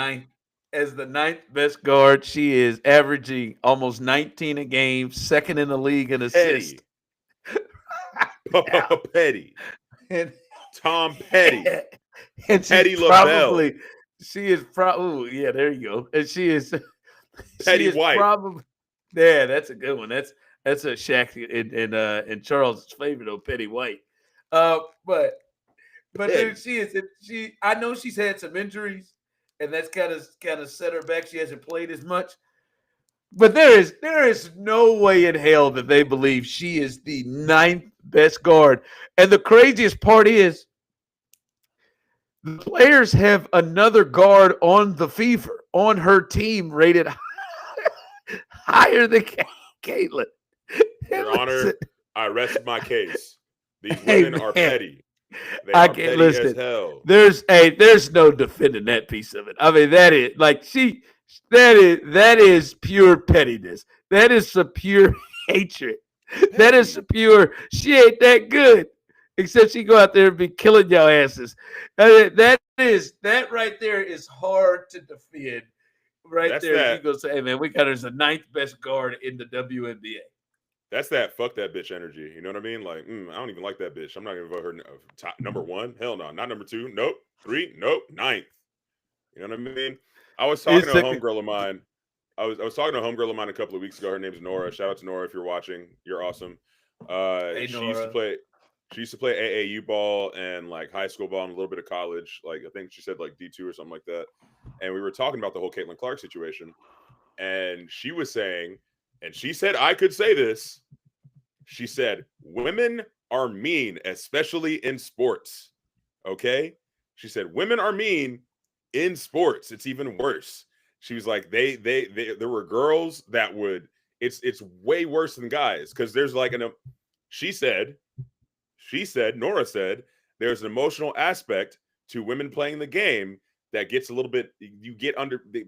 Speaker 1: As the ninth best guard. She is averaging almost 19 a game, second in the league in assists.
Speaker 2: Petty. And Tom Petty.
Speaker 1: And Petty LaBelle. She is probably, yeah, there you go. And she is
Speaker 2: Petty White.
Speaker 1: Probably, yeah, that's a good one. That's a Shaq and Charles' favorite, though, Petty White. But she I know she's had some injuries, and that's kind of set her back. She hasn't played as much. But there is no way in hell that they believe she is the ninth best guard. And the craziest part is the players have another guard on the Fever, on her team, rated higher than Caitlin.
Speaker 2: Your Honor, I rest my case. These women are petty. They
Speaker 1: I
Speaker 2: are
Speaker 1: can't
Speaker 2: petty
Speaker 1: listen.
Speaker 2: As hell.
Speaker 1: There's no defending that piece of it. I mean, that is like that is pure pettiness. That is some pure hatred. That is some pure. She ain't that good, except she go out there and be killing y'all asses. That right there is hard to defend. Right there, you go say, "Hey man, we got her as the ninth best guard in the WNBA."
Speaker 2: That's that fuck that bitch energy. You know what I mean? Like, I don't even like that bitch. I'm not gonna vote her top number one. Hell no, not number two. Nope. 3. Nope. 9th. You know what I mean? I was talking to a homegirl of mine. I was talking to a homegirl of mine a couple of weeks ago. Her name's Nora. Shout out to Nora if you're watching. You're awesome. She used to play AAU ball and like high school ball and a little bit of college. Like I think she said like D2 or something like that. And we were talking about the whole Caitlin Clark situation. And she was saying, and she said I could say this. She said, women are mean, especially in sports. Okay? She said, women are mean in sports. It's even worse. She was like, there were girls that would, it's way worse than guys. Because there's like she said, Nora said, there's an emotional aspect to women playing the game that gets a little bit,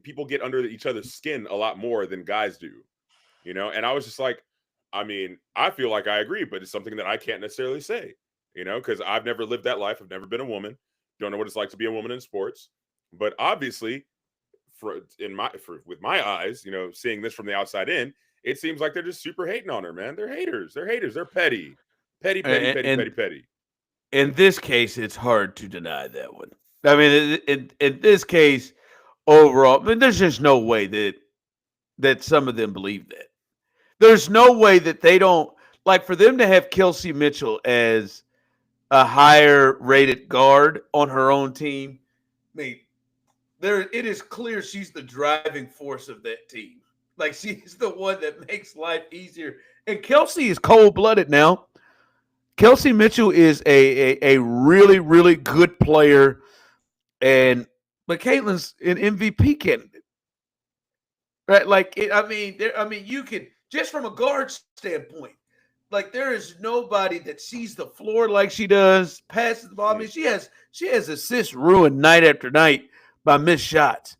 Speaker 2: people get under each other's skin a lot more than guys do, you know? And I was just like, I mean, I feel like I agree, but it's something that I can't necessarily say, you know, because I've never lived that life. I've never been a woman. Don't know what it's like to be a woman in sports. But obviously, with my eyes, you know, seeing this from the outside in, it seems like they're just super hating on her, man. They're haters. They're petty. Petty.
Speaker 1: In this case, it's hard to deny that one. I mean, in this case, overall, I mean, there's just no way that some of them believe that. There's no way that they don't, like, for them to have Kelsey Mitchell as a higher rated guard on her own team. I mean, it is clear she's the driving force of that team. Like, she's the one that makes life easier. And Kelsey is cold-blooded now. Kelsey Mitchell is a really, really good player. But Caitlin's an MVP candidate. Right? Like, you can, just from a guard standpoint, like, there is nobody that sees the floor like she does, passes the ball. I mean, she has assists ruined night after night by missed shots.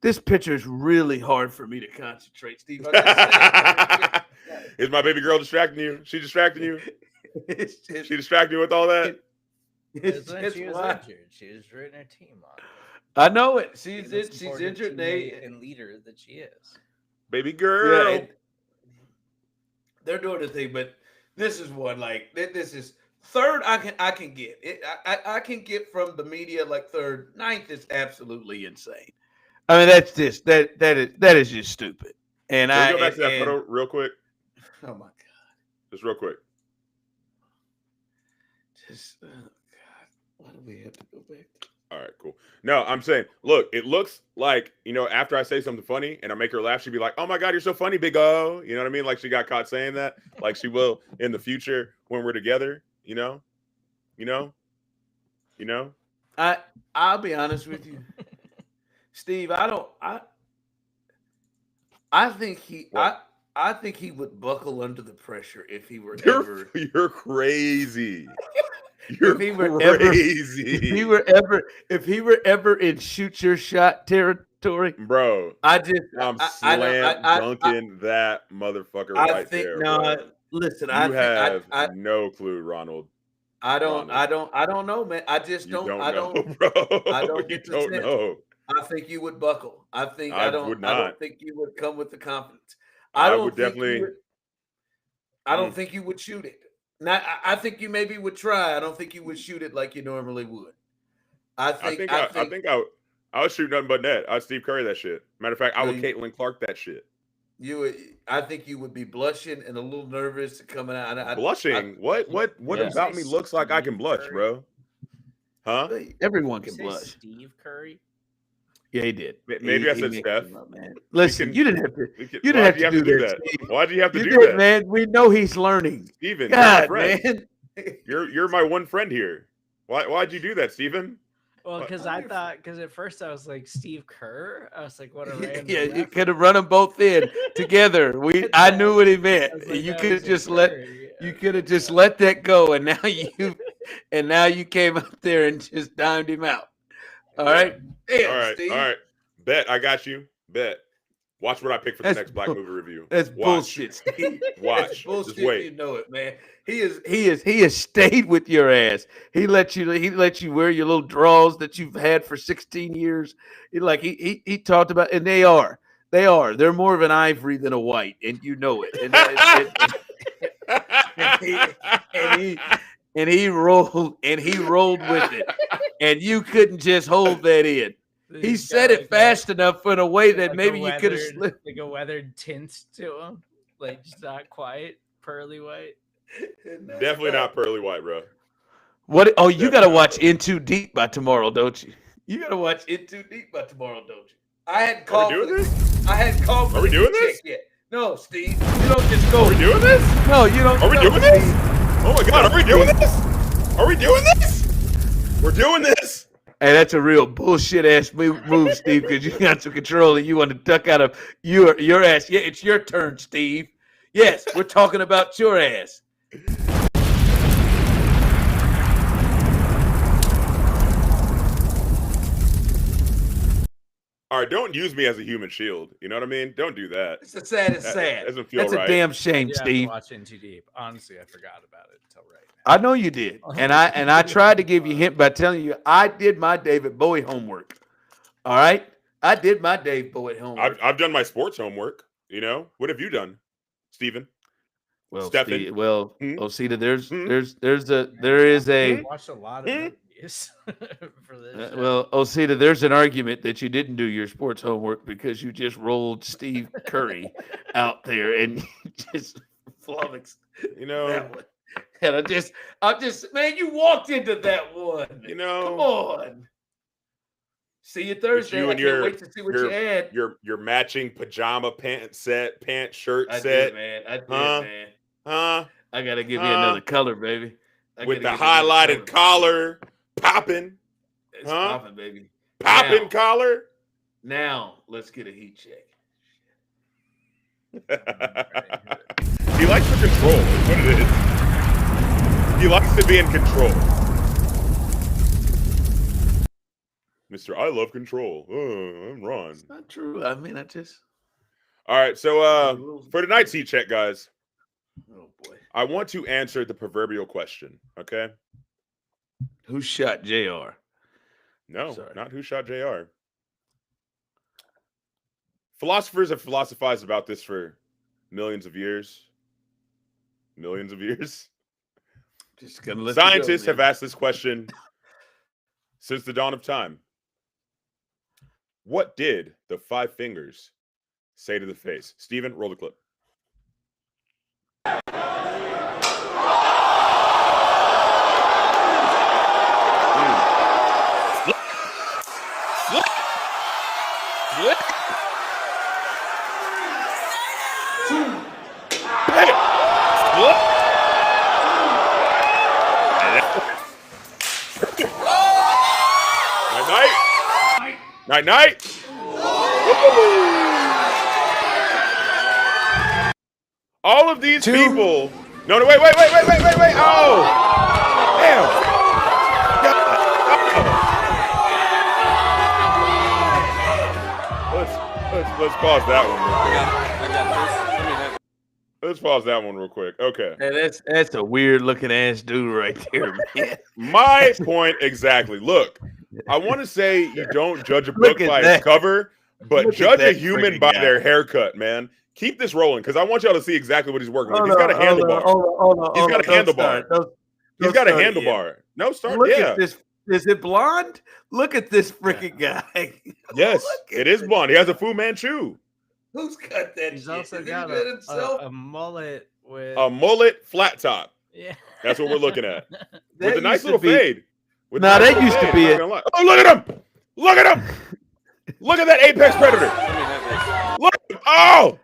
Speaker 1: This picture is really hard for me to concentrate, Steve.
Speaker 2: Is my baby girl distracting you? She distracting you? She distracted you with all that?
Speaker 3: She was injured. She was rooting her team on.
Speaker 1: I know it. She's injured.
Speaker 3: And leader that she is.
Speaker 2: Baby girl.
Speaker 1: Yeah, they're doing the thing, but this is one, like, this is third. I can get it. I can get from the media, like, third. Ninth is absolutely insane. I mean, that's just that is just stupid. And
Speaker 2: Can we go back to that photo real quick?
Speaker 1: Oh my god!
Speaker 2: Just real quick.
Speaker 1: Oh god! Why do we have to go back?
Speaker 2: All right, cool. No, I'm saying, look, it looks like, you know, after I say something funny and I make her laugh, she'd be like, "Oh my god, you're so funny, Big O." You know what I mean? Like, she got caught saying that, like she will in the future when we're together. You know.
Speaker 1: I'll be honest with you, Steve. I think he would buckle under the pressure if he were ever.
Speaker 2: You're crazy.
Speaker 1: If he were ever in shoot your shot territory,
Speaker 2: bro.
Speaker 1: I'm
Speaker 2: dunking that motherfucker right there.
Speaker 1: No, listen,
Speaker 2: you have no clue, Ronald.
Speaker 1: I don't know, man. I just don't. I don't know. I think you would buckle. I don't think you would come with the confidence. I don't think you would shoot it. Now, I think you maybe would try. I don't think you would shoot it like you normally would. I think
Speaker 2: I would shoot nothing but net. I'd Steve Curry that shit. Matter of fact, I would Caitlin Clark that shit.
Speaker 1: I think you would be blushing and a little nervous coming out.
Speaker 2: Blushing? What about me looks like I can blush, bro? Huh?
Speaker 1: Everyone can blush.
Speaker 3: Steve Curry.
Speaker 1: Yeah, he did.
Speaker 2: Maybe I said Steph.
Speaker 1: Listen, you didn't have to. You didn't have to do that.
Speaker 2: Why'd you have to do that,
Speaker 1: man? We know he's learning.
Speaker 2: Steven,
Speaker 1: God, man.
Speaker 2: You're my one friend here. Why'd you do that, Steven?
Speaker 3: Well, because at first I was like, Steve Kerr. I was like, what a random.
Speaker 1: Yeah, you could have run them both in together. I knew what he meant. Like, you could have just let that go, and now you came up there and just dimed him out. All right. Damn,
Speaker 2: all right.
Speaker 1: Steve.
Speaker 2: All right. Bet. I got you. Bet. Watch what I pick for the next Black movie review.
Speaker 1: That's bullshit, Steve.
Speaker 2: Watch.
Speaker 1: That's bullshit.
Speaker 2: Just wait.
Speaker 1: You know it, man. He has stayed with your ass. He let you wear your little drawers that you've had for 16 years. He talked about, and they're more of an ivory than a white, and you know it. And he rolled with it, and you couldn't just hold that in. He said it fast enough in a way that maybe you could have slipped.
Speaker 3: Like a weathered tint to him, like just not quite pearly white.
Speaker 2: Definitely not pearly white, bro.
Speaker 1: What? Oh, you got to watch In Too Deep by tomorrow, don't you? You got to watch In Too Deep by tomorrow, don't you? I hadn't called.
Speaker 2: Are we doing this?
Speaker 1: I hadn't called.
Speaker 2: Are we doing this?
Speaker 1: Yet. No, Steve. You don't just go.
Speaker 2: Are we doing this?
Speaker 1: No, you don't.
Speaker 2: Are we doing this? Oh my God, are we doing this? Are we doing this? We're doing this.
Speaker 1: Hey, that's a real bullshit ass move, Steve, because you got some control and you want to duck out of your ass. Yeah, it's your turn, Steve. Yes, we're talking about your ass.
Speaker 2: All right, don't use me as a human shield. You know what I mean? Don't do that.
Speaker 1: It's sad. It's sad.
Speaker 2: That doesn't feel
Speaker 1: That's
Speaker 2: right.
Speaker 1: a damn shame, Steve.
Speaker 3: Watch In Too Deep. Honestly, I forgot about it until right now.
Speaker 1: I know you did, and I tried to give you a hint by telling you I did my David Bowie homework. All right, I did my Dave Bowie homework.
Speaker 2: I've done my sports homework. You know, what have you done, Steven?
Speaker 1: Well,
Speaker 2: Stephen?
Speaker 1: Steve, well, Osita,
Speaker 3: I watched a lot of movies for this.
Speaker 1: Well, Osita, there's an argument that you didn't do your sports homework because you just rolled Steve Curry out there and just flummoxed.
Speaker 2: You know,
Speaker 1: that one. And I'm just, man, you walked into that one.
Speaker 2: You know,
Speaker 1: come on. See you Thursday.
Speaker 2: You
Speaker 1: I can't wait to see what you had.
Speaker 2: Your matching pajama shirt set.
Speaker 1: I did, man.
Speaker 2: Huh?
Speaker 1: I gotta give you another color, baby.
Speaker 2: With the highlighted collar, popping.
Speaker 1: It's popping, baby.
Speaker 2: Popping collar.
Speaker 1: Now let's get a heat check.
Speaker 2: He likes to control. Is what it is. He likes to be in control. Mr. I love control. I'm Ron.
Speaker 1: It's not true. I mean,
Speaker 2: All right, so for tonight's heat check, guys.
Speaker 1: Oh boy.
Speaker 2: I want to answer the proverbial question, okay?
Speaker 1: Who shot JR?
Speaker 2: No, not who shot JR. Philosophers have philosophized about this for millions of years. Millions of years.
Speaker 1: Just gonna let
Speaker 2: Scientists have asked this question since the dawn of time. What did the 5 fingers say to the face? Steven, roll the clip. Night. All of these people. No, wait. Oh, damn. Let's pause that one real quick.
Speaker 4: I got this.
Speaker 2: Let's pause that one real quick. Okay.
Speaker 1: Hey, that's a weird looking ass dude right there, man.
Speaker 2: My point exactly. Look, I want to say you don't judge a book by its cover, but judge a human by their haircut, man. Keep this rolling because I want y'all to see exactly what he's working with. He's got a handlebar. He's got a handlebar. He's got a handlebar. No, start.
Speaker 1: Look at this. Is it blonde? Look at this freaking guy.
Speaker 2: Yes, it is blonde. He has a Fu Manchu.
Speaker 1: Who's cut that?
Speaker 3: He's also got a mullet with
Speaker 2: a mullet flat top.
Speaker 3: Yeah,
Speaker 2: that's what we're looking at with a nice little fade.
Speaker 1: Now that used to be it.
Speaker 2: Oh, look at him! Look at him! Look at that apex predator! Look! Oh!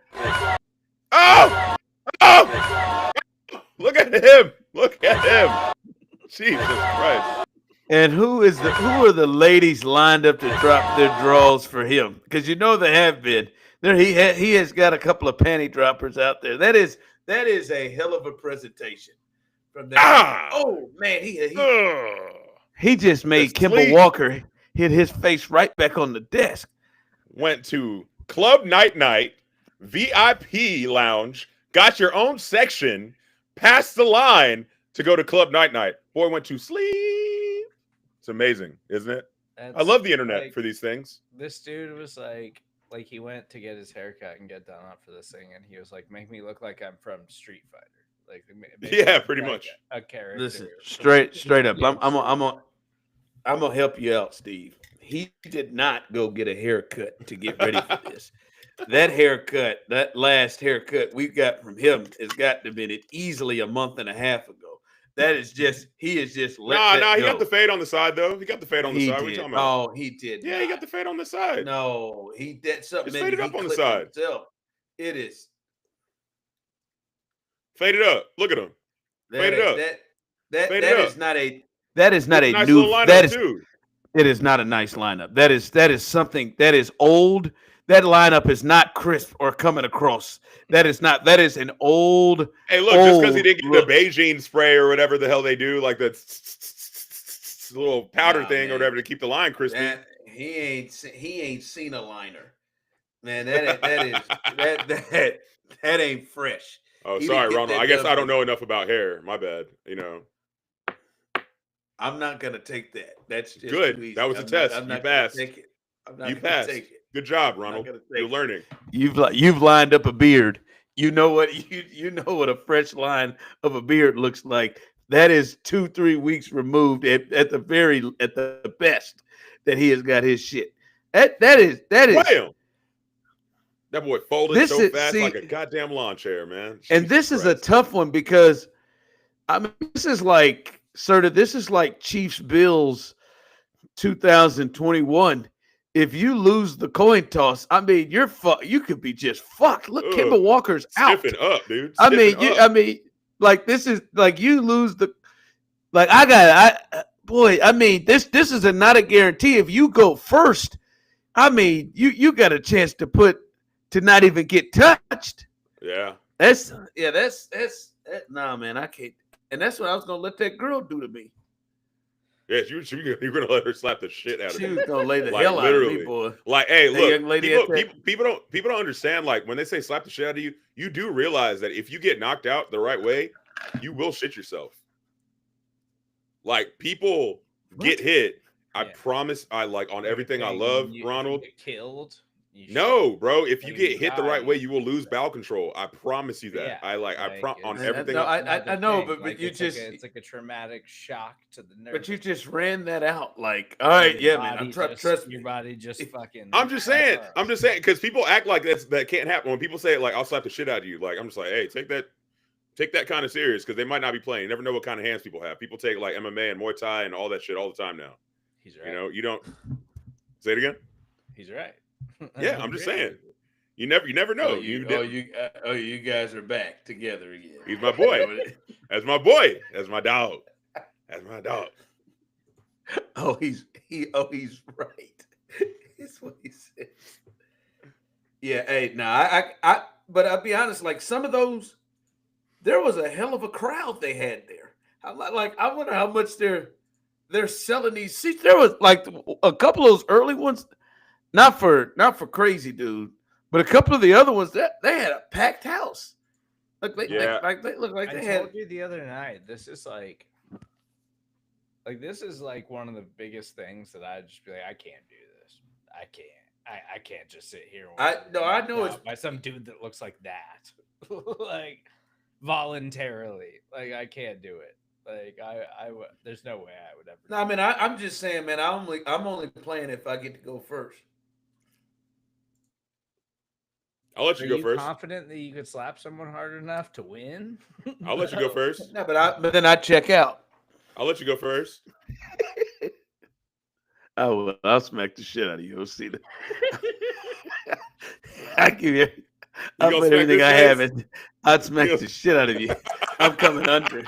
Speaker 2: Look at him! Look at him! Jesus Christ!
Speaker 1: And who are the ladies lined up to drop their draws for him? Because you know they have been. There, he has got a couple of panty droppers out there. That is a hell of a presentation from that. Oh man, he just made Kimball Walker hit his face right back on the desk.
Speaker 2: Went to Club Night VIP lounge, got your own section, passed the line to go to Club Night. Boy went to sleep. It's amazing, isn't it? I love the internet for these things.
Speaker 3: This dude was like he went to get his haircut and get done up for this thing, and he was like, "Make me look like I'm from Street Fighter." Like,
Speaker 2: yeah, pretty much
Speaker 3: a character.
Speaker 1: Listen, straight up. I'm gonna help you out, Steve. He did not go get a haircut to get ready for this. That haircut, that last haircut we got from him, has got to have been easily a month and a half ago. That is just he is just
Speaker 2: he got the fade on the side though. He got the fade on the side. What are you talking about?
Speaker 1: Oh, he did.
Speaker 2: Yeah, he got the fade on the side.
Speaker 1: No, he did something.
Speaker 2: It's faded up on the side.
Speaker 1: Himself. It is
Speaker 2: faded up. Look at him. Fade it up.
Speaker 1: That
Speaker 2: Fade it up.
Speaker 1: is not a
Speaker 2: Nice
Speaker 1: new
Speaker 2: little lineup
Speaker 1: that is
Speaker 2: too.
Speaker 1: it is not a nice lineup. That is something that is old. That lineup is not crisp or coming across. That is an old.
Speaker 2: Hey, look, just because he didn't get the Beijing spray or whatever the hell they do, like the little powder thing or whatever to keep the line crispy.
Speaker 1: He ain't seen a liner. Man, that ain't fresh.
Speaker 2: Oh, sorry, Ronald. I guess I don't know enough about hair. My bad.
Speaker 1: I'm not gonna take that. That's just
Speaker 2: good.
Speaker 1: Too easy.
Speaker 2: That was a test. You passed. You passed. Good job, Ronald. You're learning.
Speaker 1: You've lined up a beard. You know what you know what a fresh line of a beard looks like. That is 2-3 weeks removed at the best that he has got his shit. That is.
Speaker 2: Damn. That boy folded so fast like a goddamn lawn chair, man.
Speaker 1: And this is a tough one because I mean this is like Serda, this is like Chiefs Bills 2021. If you lose the coin toss, I mean, you could be just fucked. Look, Kemba Walker's out.
Speaker 2: Stiffen up, dude.
Speaker 1: I mean, like this is like you lose the like I mean, this is not a guarantee. If you go first, I mean, you got a chance to not even get touched.
Speaker 2: Yeah.
Speaker 1: That's nah, man, I can't. And that's what I was gonna let that girl do to me.
Speaker 2: Yes, you're gonna let her slap the shit out of you.
Speaker 1: She was gonna lay the hell out of me, boy.
Speaker 2: Like, hey, look, people don't understand. Like when they say slap the shit out of you, you do realize that if you get knocked out the right way, you will shit yourself. Like people get hit. I promise. I like on everything I love, Ronald.
Speaker 3: Get killed.
Speaker 2: No, bro. If you get hit the right way, you will lose bowel control. I promise you that.
Speaker 3: Yeah,
Speaker 2: on everything.
Speaker 1: No, I know, but like,
Speaker 3: it's like a traumatic shock to the nerve.
Speaker 1: But you just ran that out, like, all right, yeah, man. Trust me.
Speaker 3: Your body just fucking.
Speaker 2: I'm just saying, because people act like that can't happen. When people say like, "I'll slap the shit out of you," like I'm just like, hey, take that kind of serious because they might not be playing. You never know what kind of hands people have. People take like MMA and Muay Thai and all that shit all the time now.
Speaker 3: He's right.
Speaker 2: You don't say it again.
Speaker 3: He's right.
Speaker 2: Yeah, I'm just saying. You never know.
Speaker 1: You guys are back together again.
Speaker 2: He's my boy. That's my boy. That's my dog. That's my dog.
Speaker 1: He's right. That's what he said. Yeah, hey, but I'll be honest, like some of those, there was a hell of a crowd they had there. I wonder how much they're selling these seats. There was like a couple of those early ones. Not for crazy dude, but a couple of the other ones that they had a packed house. They look like they had.
Speaker 3: I told you the other night. This is like one of the biggest things that I just be like, I can't do this. I can't just sit here.
Speaker 1: I know it's
Speaker 3: by some dude that looks like that, like voluntarily. Like I can't do it. Like there's no way I would ever.
Speaker 1: No, I mean I'm just saying, man. I'm only playing if I get to go first.
Speaker 2: I'll let you go first.
Speaker 3: Confident that you could slap someone hard enough to win?
Speaker 2: I'll let you go first.
Speaker 1: No, but then I check out.
Speaker 2: I'll let you go first.
Speaker 1: I'll smack the shit out of you, Osita. I give you. I'll put everything I have in. I'd smack the shit out of you. I'm coming under.
Speaker 2: He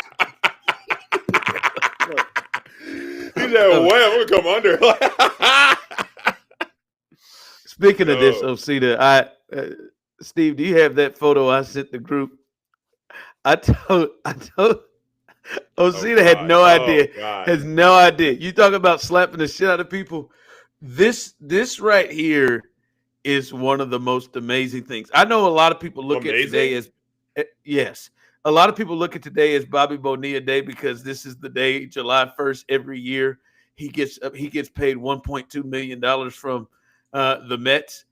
Speaker 2: said, "Well, I'm gonna come under."
Speaker 1: Speaking of this, Osita, Steve, do you have that photo I sent the group? I told Osita had no idea. Has no idea. You talk about slapping the shit out of people. This right here is one of the most amazing things. I know a lot of people look at today as yes. A lot of people look at today as Bobby Bonilla Day because this is the day, July 1st, every year. He gets paid $1.2 million from the Mets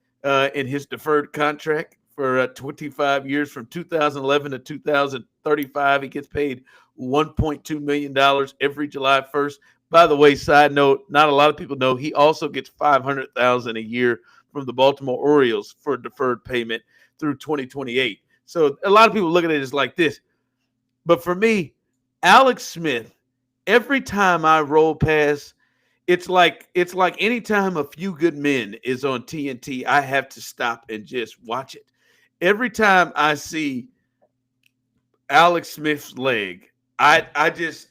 Speaker 1: in his deferred contract for 25 years from 2011 to 2035. He gets paid $1.2 million every July 1st. By the way, side note, not a lot of people know he also gets $500,000 a year from the Baltimore Orioles for deferred payment through 2028. So a lot of people look at it as like this. But for me, Alex Smith, every time I roll past, it's like anytime A Few Good Men is on TNT, I have to stop and just watch it. Every time I see Alex Smith's leg, I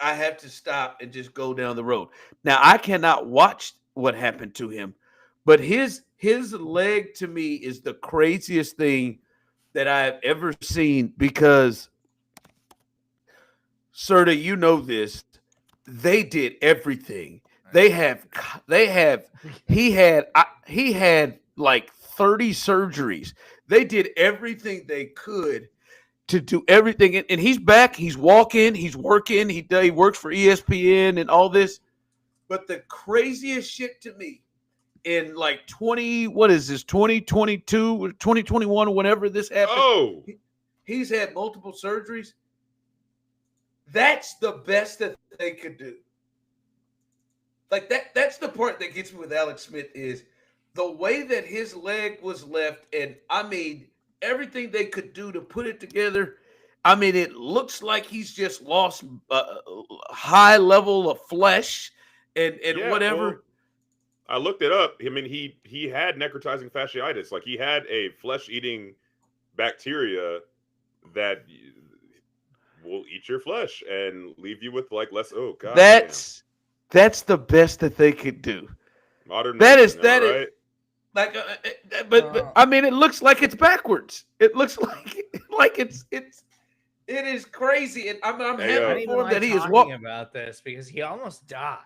Speaker 1: have to stop and just go down the road. Now I cannot watch what happened to him, but his leg to me is the craziest thing that I have ever seen because Serda, you know this. They did everything. He had like 30 surgeries. They did everything they could to do everything. And he's back. He's walking. He's working. He works for ESPN and all this. But the craziest shit to me in like 2022 or 2021 or whenever this happened, he's had multiple surgeries. That's the best that they could do. Like that's the part that gets me with Alex Smith is the way that his leg was left. And I mean, everything they could do to put it together. I mean, it looks like he's just lost a high level of flesh and whatever.
Speaker 2: Well, I looked it up. I mean, he had necrotizing fasciitis. Like he had a flesh-eating bacteria that will eat your flesh and leave you with like less. Oh God,
Speaker 1: that's the best that they could do.
Speaker 2: Modern.
Speaker 1: That is
Speaker 2: right?
Speaker 1: Like, but I mean, it looks like it's backwards. It looks like it is crazy, and I'm happy for him that he is walking
Speaker 3: about this because he almost died.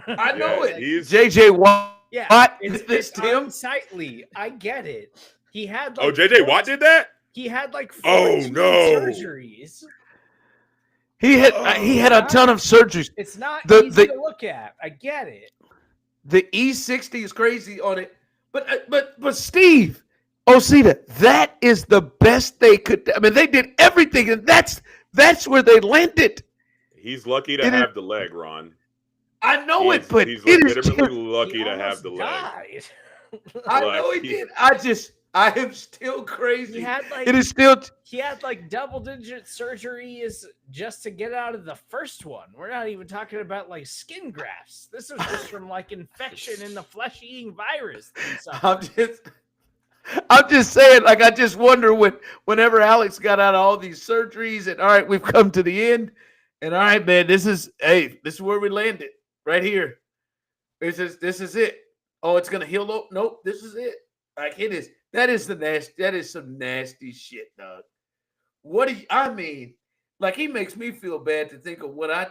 Speaker 1: I know it. JJ Watt.
Speaker 3: Yeah, it's unsightly. I get it. He had. Like,
Speaker 2: JJ Watt did that.
Speaker 3: He had like 14 surgeries.
Speaker 1: He had a ton of surgeries.
Speaker 3: It's not easy to look at. I get it.
Speaker 1: The E60 is crazy on it, but Steve Osita, that is the best they could. I mean, they did everything, and that's where they landed.
Speaker 2: He's lucky to have the leg, Ron.
Speaker 1: I know it, but
Speaker 2: he's legitimately lucky to have the leg.
Speaker 1: I know he did. I am still crazy.
Speaker 3: He had like double-digit surgeries just to get out of the first one. We're not even talking about like skin grafts. This was just from like infection in the flesh-eating virus.
Speaker 1: I'm just saying, like, I just wonder whenever Alex got out of all these surgeries and all right, we've come to the end. And all right, man, this is where we landed. Right here. This is it. Oh, it's gonna heal up. Nope, this is it. Like it is. That is some nasty shit, dog. I mean? Like he makes me feel bad to think of what I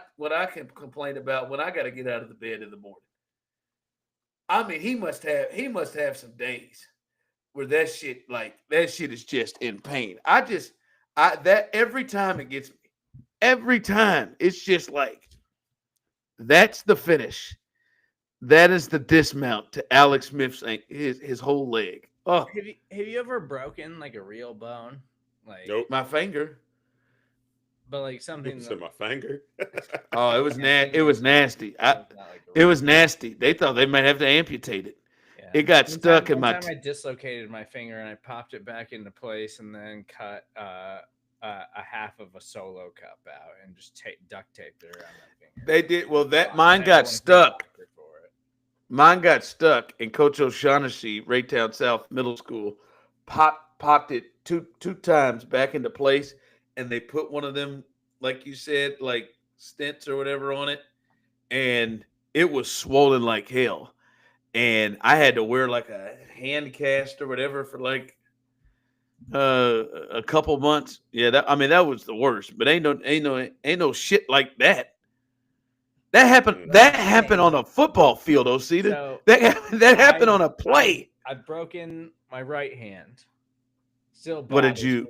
Speaker 1: can complain about when I gotta get out of the bed in the morning. I mean, he must have some days where that shit is just in pain. That every time it gets me. Every time it's just like that's the finish. That is the dismount to Alex Smith's his whole leg. Oh,
Speaker 3: have you ever broken like a real bone? Like
Speaker 2: nope.
Speaker 1: My finger.
Speaker 3: But like something.
Speaker 2: So my finger.
Speaker 1: Oh, it was It was nasty. It was nasty. They thought they might have to amputate it. Yeah. It got stuck in my.
Speaker 3: One time I dislocated my finger and I popped it back into place and then cut a half of a Solo cup out and just duct taped it around my finger.
Speaker 1: They did. Well, mine got stuck. Mine got stuck, and Coach O'Shaughnessy, Raytown South Middle School, popped it two times back into place, and they put one of them, like you said, like stents or whatever on it, and it was swollen like hell. And I had to wear like a hand cast or whatever for like a couple months. Yeah, that was the worst. But ain't no shit like that. That happened on a football field, Osita. So that happened on a play.
Speaker 3: I've broken my right hand. Still.
Speaker 1: What did you?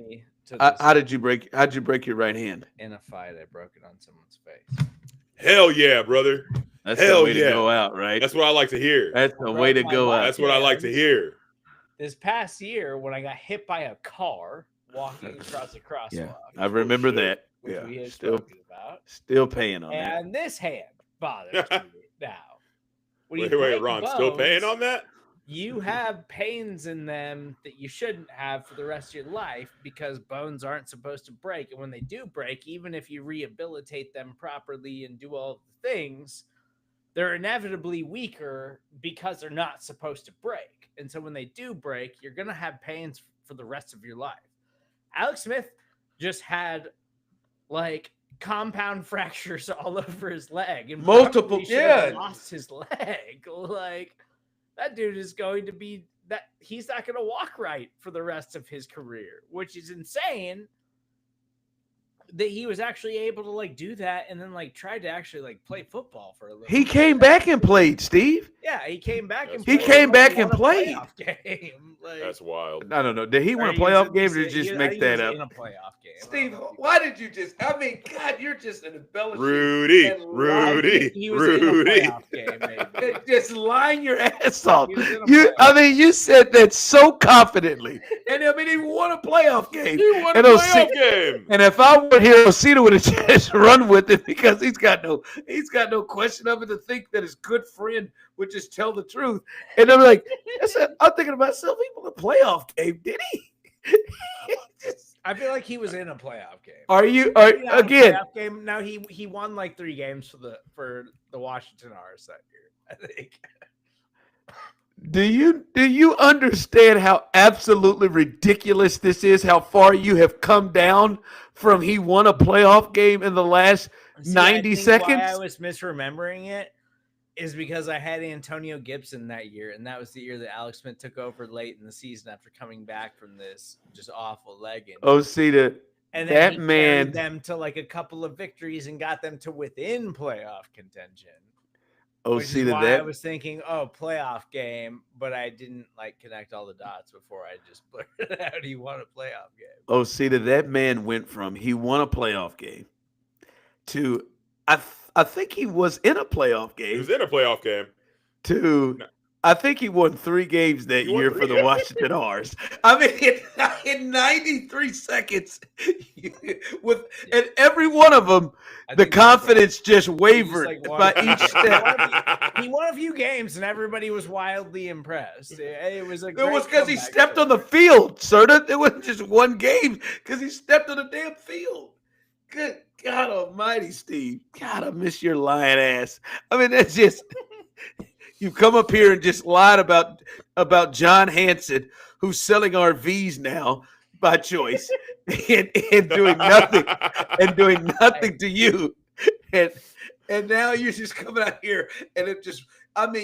Speaker 1: How'd you break your right hand?
Speaker 3: In a fight, I broke it on someone's face.
Speaker 2: Hell yeah, brother.
Speaker 1: That's the way to go out, right?
Speaker 2: That's what I like to hear.
Speaker 1: That's the way to go out.
Speaker 2: That's what I like to hear.
Speaker 3: This past year, when I got hit by a car walking across a crosswalk.
Speaker 1: Yeah, I remember that.
Speaker 3: Which we had spoken about.
Speaker 1: Still paying on that.
Speaker 3: And this hand bothers me now.
Speaker 2: Wait, Ron, bones, still paying on that?
Speaker 3: You have pains in them that you shouldn't have for the rest of your life because bones aren't supposed to break. And when they do break, even if you rehabilitate them properly and do all the things, they're inevitably weaker because they're not supposed to break. And so when they do break, you're going to have pains for the rest of your life. Alex Smith just had like compound fractures all over his leg and
Speaker 1: multiple.
Speaker 3: Yeah, lost his leg. Like that dude is going to be that he's not going to walk right for the rest of his career, which is insane. That he was actually able to like do that and then like tried to actually like play football for a little.
Speaker 1: He came back and played, Steve.
Speaker 3: Yeah, he came back and
Speaker 1: he came back and played.
Speaker 3: Game. Like,
Speaker 2: that's wild.
Speaker 1: I don't know. Did he win a playoff game or did you just make that up?
Speaker 3: In a playoff game.
Speaker 1: Steve, why did you just? I mean, God, you're just an embellishing.
Speaker 2: Rudy.
Speaker 3: He was in a playoff game. Maybe.
Speaker 1: Just lying your ass off. I mean, you said that so confidently, and I mean, he won a playoff game.
Speaker 2: He won a playoff game.
Speaker 1: And if I were here, Osita would have just run with it because he's got no question of it to think that his good friend would just tell the truth. And I'm like, I'm thinking to myself, he won a playoff game, did he?
Speaker 3: I feel like he was in a playoff game.
Speaker 1: Again?
Speaker 3: Game. Now he won like 3 games for the Washington R's that year, I think.
Speaker 1: Do you understand how absolutely ridiculous this is? How far you have come down from he won a playoff game in the last 90 seconds?
Speaker 3: Why I was misremembering it is because I had Antonio Gibson that year, and that was the year that Alex Smith took over late in the season after coming back from this just awful leg injury.
Speaker 1: Osita,
Speaker 3: and then
Speaker 1: that
Speaker 3: he
Speaker 1: man
Speaker 3: carried them to like a couple of victories and got them to within playoff contention.
Speaker 1: Osita,
Speaker 3: I was thinking, playoff game, but I didn't like connect all the dots before I just blurted out he won a playoff game.
Speaker 1: Osita, that man went from he won a playoff game to I think he was in a playoff game.
Speaker 2: He was in a playoff game.
Speaker 1: I think he won 3 games that year for the Washington R's. I mean, in 93 seconds, and every one of them, the confidence just wavered by each step.
Speaker 3: He won a few games, and everybody was wildly impressed. It was
Speaker 1: because he stepped on the field, Serda. It wasn't just one game because he stepped on the damn field. Good God Almighty, Steve! God, I miss your lying ass. I mean, that's just. You come up here and just lied about John Hanson, who's selling RVs now by choice and doing nothing to you. And now you're just coming out here and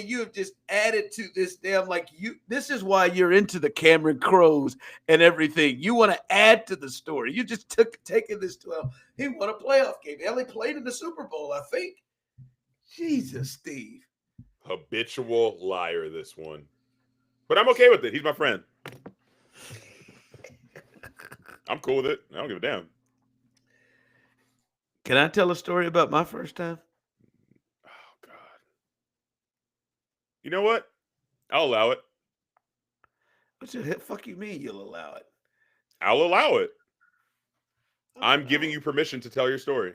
Speaker 1: you have just added to this damn this is why you're into the Cameron Crows and everything. You want to add to the story. You just taking this to he won a playoff game. Hell, he played in the Super Bowl, I think. Jesus, Steve.
Speaker 2: Habitual liar, this one. But I'm okay with it. He's my friend. I'm cool with it. I don't give a damn.
Speaker 1: Can I tell a story about my first time?
Speaker 2: Oh, God. You know what? I'll allow it.
Speaker 1: What the fuck you mean you'll allow it?
Speaker 2: I'll allow it. I'm giving you permission to tell your story.